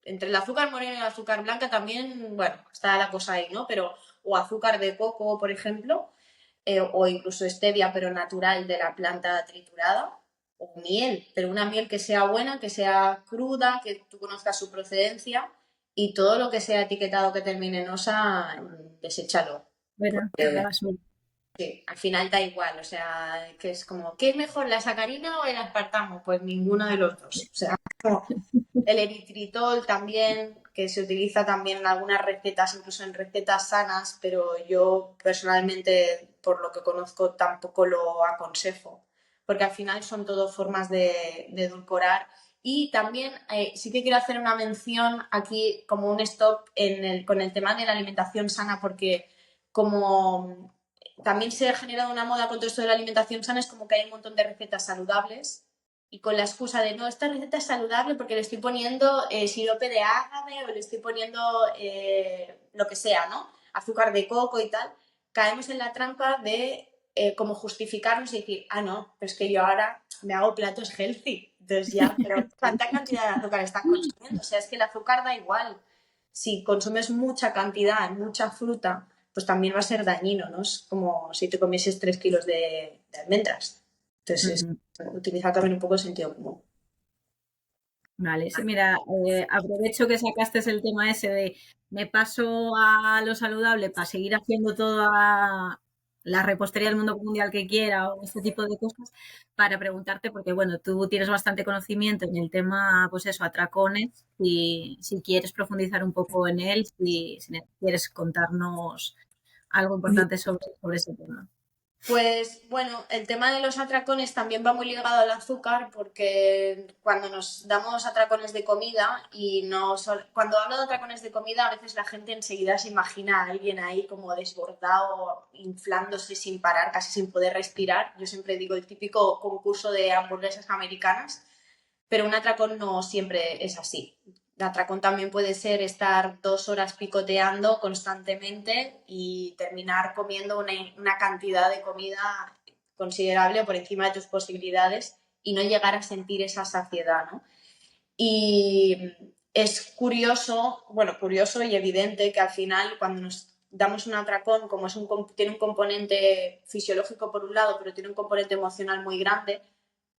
S2: entre el azúcar moreno y el azúcar blanca también, bueno, está la cosa ahí, ¿no? Pero, o azúcar de coco, por ejemplo, o incluso stevia, pero natural de la planta triturada, o miel, pero una miel que sea buena, que sea cruda, que tú conozcas su procedencia y todo lo que sea etiquetado que termine en osa, deséchalo.
S1: Bueno, la basura.
S2: Sí, al final da igual, o sea, que es como, ¿qué es mejor, la sacarina o el aspartamo? Pues ninguno de los dos. O sea, como el eritritol también, que se utiliza también en algunas recetas, incluso en recetas sanas, pero yo personalmente, por lo que conozco, tampoco lo aconsejo, porque al final son todo formas de edulcorar. Y también sí que quiero hacer una mención aquí como un stop con el tema de la alimentación sana, porque como también se ha generado una moda con todo esto de la alimentación sana, es como que hay un montón de recetas saludables y con la excusa de no, esta receta es saludable porque le estoy poniendo sirope de agave o le estoy poniendo lo que sea, ¿no? Azúcar de coco y tal, caemos en la trampa de como justificarnos y decir, ah, no, pero es que yo ahora me hago platos healthy. Entonces ya, pero ¿cuánta cantidad de azúcar estás consumiendo? O sea, es que el azúcar da igual. Si consumes mucha cantidad, mucha fruta, pues también va a ser dañino, ¿no? Es como si te comieses 3 kilos de almendras. Entonces,
S1: Ujú.
S2: utilizar también un poco el sentido común.
S1: Vale, sí, mira, aprovecho que sacaste el tema ese de me paso a lo saludable para seguir haciendo toda la repostería del mundo mundial que quiera o este tipo de cosas, para preguntarte, porque bueno, tú tienes bastante conocimiento en el tema, pues eso, atracones, y si quieres profundizar un poco en él, si quieres contarnos algo importante sobre ese tema.
S2: Pues bueno, el tema de los atracones también va muy ligado al azúcar porque cuando nos damos atracones de comida y cuando hablo de atracones de comida a veces la gente enseguida se imagina a alguien ahí como desbordado, inflándose sin parar, casi sin poder respirar. Yo siempre digo el típico concurso de hamburguesas americanas, pero un atracón no siempre es así. El atracón también puede ser estar 2 horas picoteando constantemente y terminar comiendo una cantidad de comida considerable por encima de tus posibilidades y no llegar a sentir esa saciedad, ¿no? Y es curioso, bueno, curioso y evidente que al final cuando nos damos un atracón, como tiene un componente fisiológico por un lado, pero tiene un componente emocional muy grande,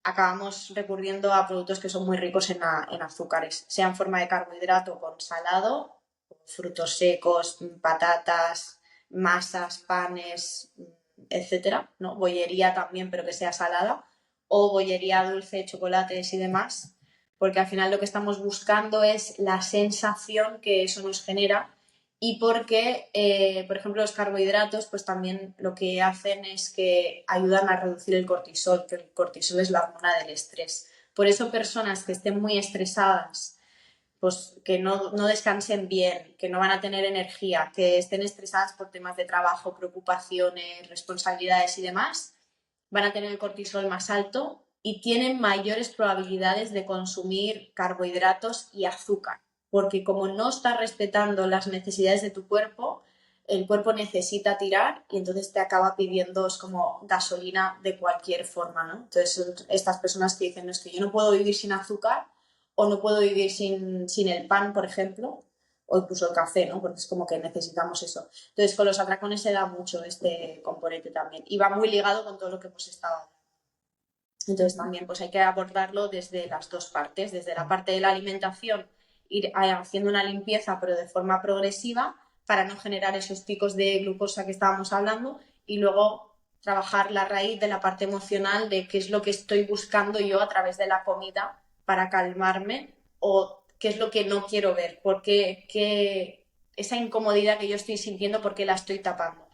S2: acabamos recurriendo a productos que son muy ricos en azúcares, sea en forma de carbohidrato con salado, frutos secos, patatas, masas, panes, etcétera, ¿no? Bollería también, pero que sea salada, o bollería dulce, chocolates y demás, porque al final lo que estamos buscando es la sensación que eso nos genera y porque, por ejemplo, los carbohidratos pues también lo que hacen es que ayudan a reducir el cortisol, que el cortisol es la hormona del estrés. Por eso personas que estén muy estresadas, pues que no descansen bien, que no van a tener energía, que estén estresadas por temas de trabajo, preocupaciones, responsabilidades y demás, van a tener el cortisol más alto y tienen mayores probabilidades de consumir carbohidratos y azúcar, porque como no estás respetando las necesidades de tu cuerpo, el cuerpo necesita tirar y entonces te acaba pidiendo es como gasolina de cualquier forma, ¿no? Entonces estas personas que dicen, no, es que yo no puedo vivir sin azúcar o no puedo vivir sin el pan, por ejemplo, o incluso el café, ¿no? Porque es como que necesitamos eso. Entonces, con los atracones se da mucho este componente también. Y va muy ligado con todo lo que hemos estado hablando. Entonces,
S1: Ujú.
S2: también pues hay que abordarlo desde las dos partes, desde la parte de la alimentación, ir haciendo una limpieza, pero de forma progresiva, para no generar esos picos de glucosa que estábamos hablando, y luego trabajar la raíz de la parte emocional de qué es lo que estoy buscando yo a través de la comida para calmarme o qué es lo que no quiero ver, porque esa incomodidad que yo estoy sintiendo, ¿por qué la estoy tapando?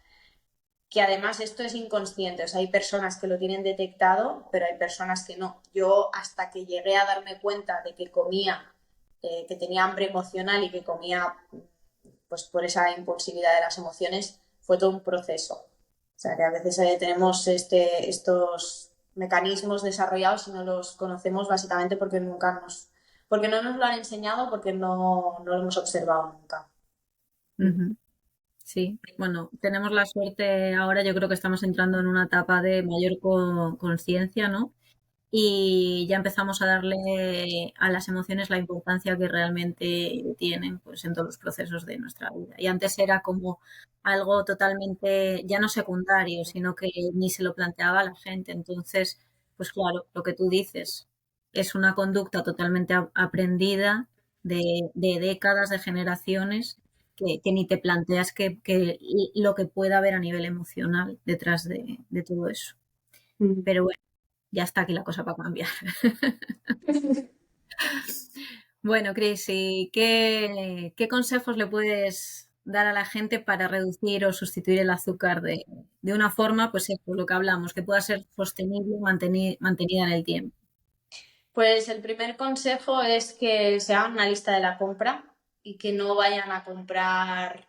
S2: Que además esto es inconsciente, o sea, hay personas que lo tienen detectado, pero hay personas que no. Yo hasta que llegué a darme cuenta de que comía, que tenía hambre emocional y que comía pues por esa impulsividad de las emociones, fue todo un proceso. O sea, que a veces tenemos estos mecanismos desarrollados y no los conocemos básicamente porque no nos lo han enseñado, porque no lo hemos observado nunca.
S1: Ujú. Sí, bueno, tenemos la suerte ahora, yo creo que estamos entrando en una etapa de mayor conciencia, ¿no? y ya empezamos a darle a las emociones la importancia que realmente tienen, pues, en todos los procesos de nuestra vida. Y antes era como algo totalmente, ya no secundario, sino que ni se lo planteaba a la gente. Entonces, pues claro, lo que tú dices es una conducta totalmente aprendida de décadas, de generaciones, que ni te planteas que lo que pueda haber a nivel emocional detrás de todo eso. Pero bueno, ya está aquí la cosa para cambiar. Bueno, Cris, ¿y qué consejos le puedes dar a la gente para reducir o sustituir el azúcar de una forma, pues eso, lo que hablamos, que pueda ser sostenible y mantenida en el tiempo?
S2: Pues el primer consejo es que se hagan una lista de la compra y que no vayan a comprar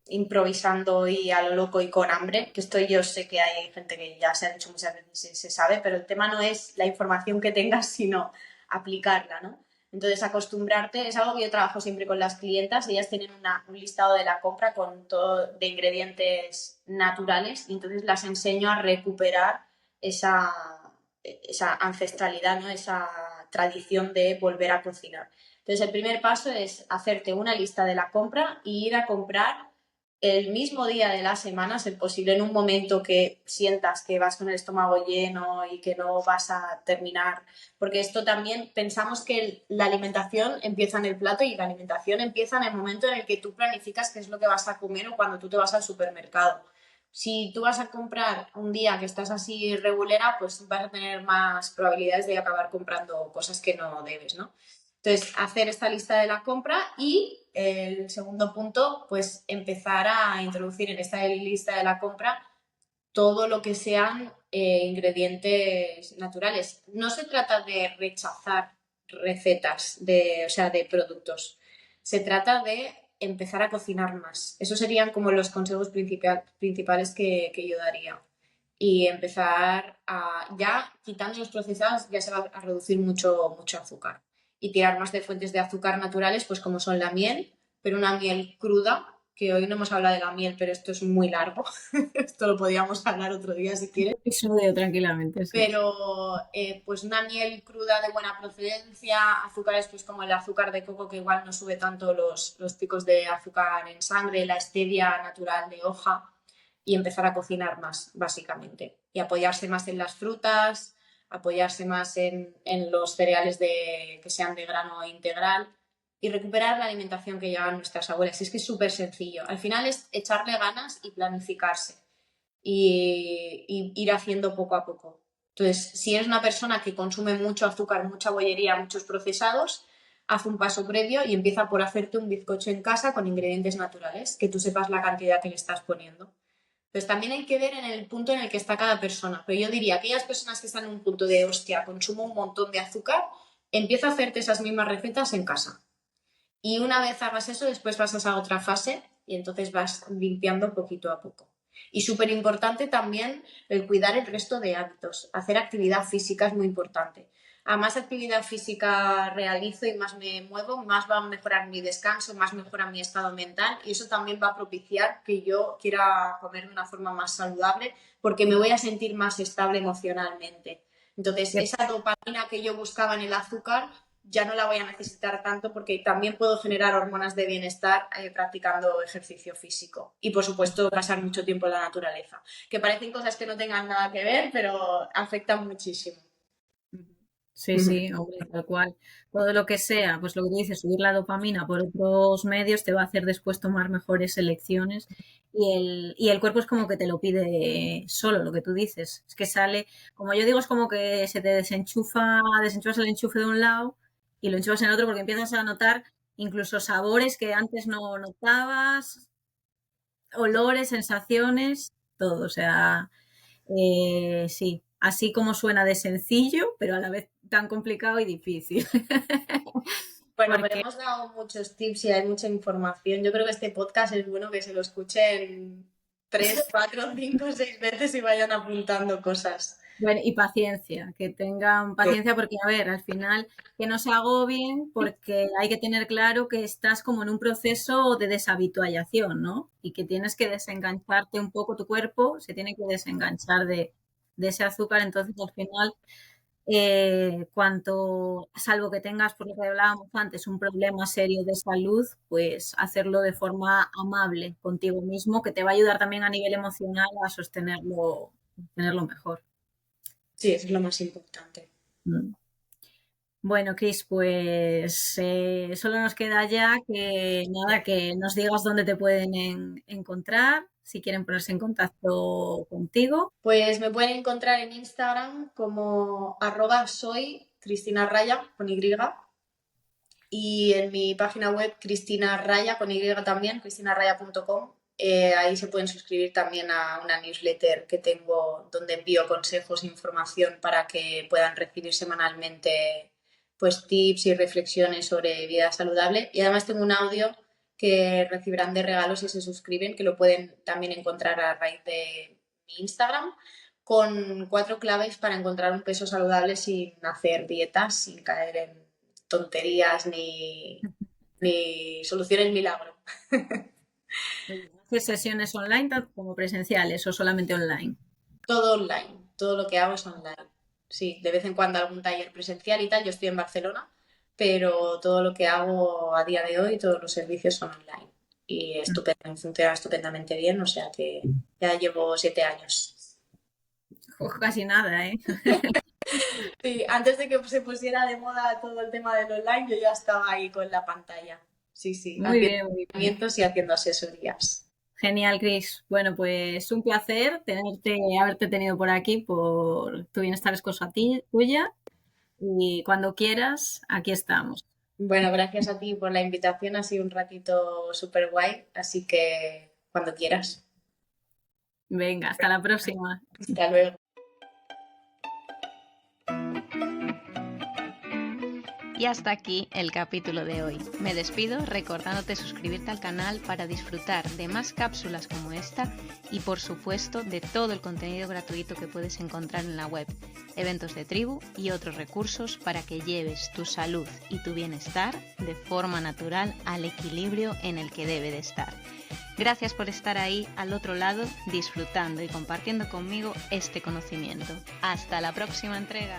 S2: improvisando y a lo loco y con hambre, que esto yo sé que hay gente que ya se ha dicho muchas veces y se sabe, pero el tema no es la información que tengas, sino aplicarla, ¿no? Entonces, acostumbrarte, es algo que yo trabajo siempre con las clientas, ellas tienen un listado de la compra con todo de ingredientes naturales y entonces las enseño a recuperar esa, esa ancestralidad, ¿no? Esa tradición de volver a cocinar. Entonces, el primer paso es hacerte una lista de la compra y ir a comprar el mismo día de la semana, si es posible, en un momento que sientas que vas con el estómago lleno y que no vas a terminar, porque esto también pensamos que la alimentación empieza en el plato y la alimentación empieza en el momento en el que tú planificas qué es lo que vas a comer o cuando tú te vas al supermercado. Si tú vas a comprar un día que estás así regulera, pues vas a tener más probabilidades de acabar comprando cosas que no debes, ¿no? Entonces, hacer esta lista de la compra y el segundo punto, pues empezar a introducir en esta lista de la compra todo lo que sean ingredientes naturales. No se trata de rechazar recetas o sea, de productos. Se trata de empezar a cocinar más. Esos serían como los consejos principales que yo daría. Y empezar a, ya quitando los procesados, ya se va a reducir mucho, mucho azúcar. Y tirar más de fuentes de azúcar naturales, pues como son la miel, pero una miel cruda, que hoy no hemos hablado de la miel, pero esto es muy largo. Esto lo podríamos hablar otro día si quieres.
S1: Episodio tranquilamente, sí.
S2: Pero pues una miel cruda de buena procedencia, azúcares pues como el azúcar de coco que igual no sube tanto los picos de azúcar en sangre, la stevia natural de hoja y empezar a cocinar más, básicamente. Y apoyarse más en las frutas, apoyarse más en los cereales que sean de grano integral y recuperar la alimentación que llevan nuestras abuelas. Es que es súper sencillo. Al final es echarle ganas y planificarse y ir haciendo poco a poco. Entonces, si eres una persona que consume mucho azúcar, mucha bollería, muchos procesados, haz un paso previo y empieza por hacerte un bizcocho en casa con ingredientes naturales, que tú sepas la cantidad que le estás poniendo. Pues también hay que ver en el punto en el que está cada persona. Pero yo diría, aquellas personas que están en un punto de, hostia, consumo un montón de azúcar, empieza a hacerte esas mismas recetas en casa. Y una vez hagas eso, después pasas a otra fase y entonces vas limpiando poquito a poco. Y súper importante también el cuidar el resto de hábitos. Hacer actividad física es muy importante. A más actividad física realizo y más me muevo, más va a mejorar mi descanso, más mejora mi estado mental y eso también va a propiciar que yo quiera comer de una forma más saludable porque me voy a sentir más estable emocionalmente. Entonces, esa dopamina que yo buscaba en el azúcar ya no la voy a necesitar tanto porque también puedo generar hormonas de bienestar practicando ejercicio físico y por supuesto pasar mucho tiempo en la naturaleza, que parecen cosas que no tengan nada que ver, pero afectan muchísimo.
S1: Sí, sí, hombre, tal cual. Todo lo que sea, pues lo que tú dices, subir la dopamina por otros medios te va a hacer después tomar mejores elecciones y el cuerpo es como que te lo pide solo, lo que tú dices. Es que sale, como yo digo, es como que se te desenchufas el enchufe de un lado y lo enchufas en el otro porque empiezas a notar incluso sabores que antes no notabas, olores, sensaciones, todo. O sea, sí, así como suena de sencillo, pero a la vez tan complicado y difícil.
S2: Bueno, pero
S1: Porque
S2: hemos dado muchos tips y hay mucha información. Yo creo que este podcast es bueno que se lo escuchen 3, 4, 5, 6 veces y vayan apuntando cosas.
S1: bueno, y paciencia, que tengan paciencia porque, a ver, al final que no se agobien porque hay que tener claro que estás como en un proceso de deshabituación, ¿no? Y que tienes que desengancharte un poco, tu cuerpo se tiene que desenganchar de ese azúcar, entonces al final Salvo que tengas, por lo que hablábamos antes, un problema serio de salud, pues hacerlo de forma amable contigo mismo, que te va a ayudar también a nivel emocional a sostenerlo mejor.
S2: Sí, eso es lo más importante.
S1: Bueno, Cris, pues solo nos queda ya que nos digas dónde te pueden encontrar, si quieren ponerse en contacto contigo.
S2: Pues me pueden encontrar en Instagram como @soy Cristina Raya con Y, y en mi página web Cristina Raya con Y también, cristinaraya.com. Ahí se pueden suscribir también a una newsletter que tengo donde envío consejos e información para que puedan recibir semanalmente pues tips y reflexiones sobre vida saludable. Y además tengo un audio que recibirán de regalo si se suscriben, que lo pueden también encontrar a raíz de mi Instagram, con 4 claves para encontrar un peso saludable sin hacer dietas, sin caer en tonterías ni soluciones milagro.
S1: ¿Haces sesiones online tanto como presenciales o solamente online?
S2: Todo online, todo lo que hago es online. Sí, de vez en cuando algún taller presencial y tal, yo estoy en Barcelona, pero todo lo que hago a día de hoy, todos los servicios son online. Y funciona estupendamente bien, o sea que ya llevo 7 años.
S1: Casi nada, ¿eh?
S2: Sí, antes de que se pusiera de moda todo el tema del online, yo ya estaba ahí con la pantalla. Sí, sí,
S1: Muy
S2: haciendo
S1: bien, muy bien.
S2: tratamientos y haciendo asesorías.
S1: Genial, Cris. Bueno, pues un placer haberte tenido por aquí, por tu bienestar es cosa tuya. Y cuando quieras, aquí estamos.
S2: Bueno, gracias a ti por la invitación, ha sido un ratito súper guay, así que cuando quieras.
S1: Venga, hasta la próxima.
S2: Hasta luego.
S3: Y hasta aquí el capítulo de hoy. Me despido recordándote suscribirte al canal para disfrutar de más cápsulas como esta y por supuesto de todo el contenido gratuito que puedes encontrar en la web, eventos de tribu y otros recursos para que lleves tu salud y tu bienestar de forma natural al equilibrio en el que debe de estar. Gracias por estar ahí al otro lado disfrutando y compartiendo conmigo este conocimiento. Hasta la próxima entrega.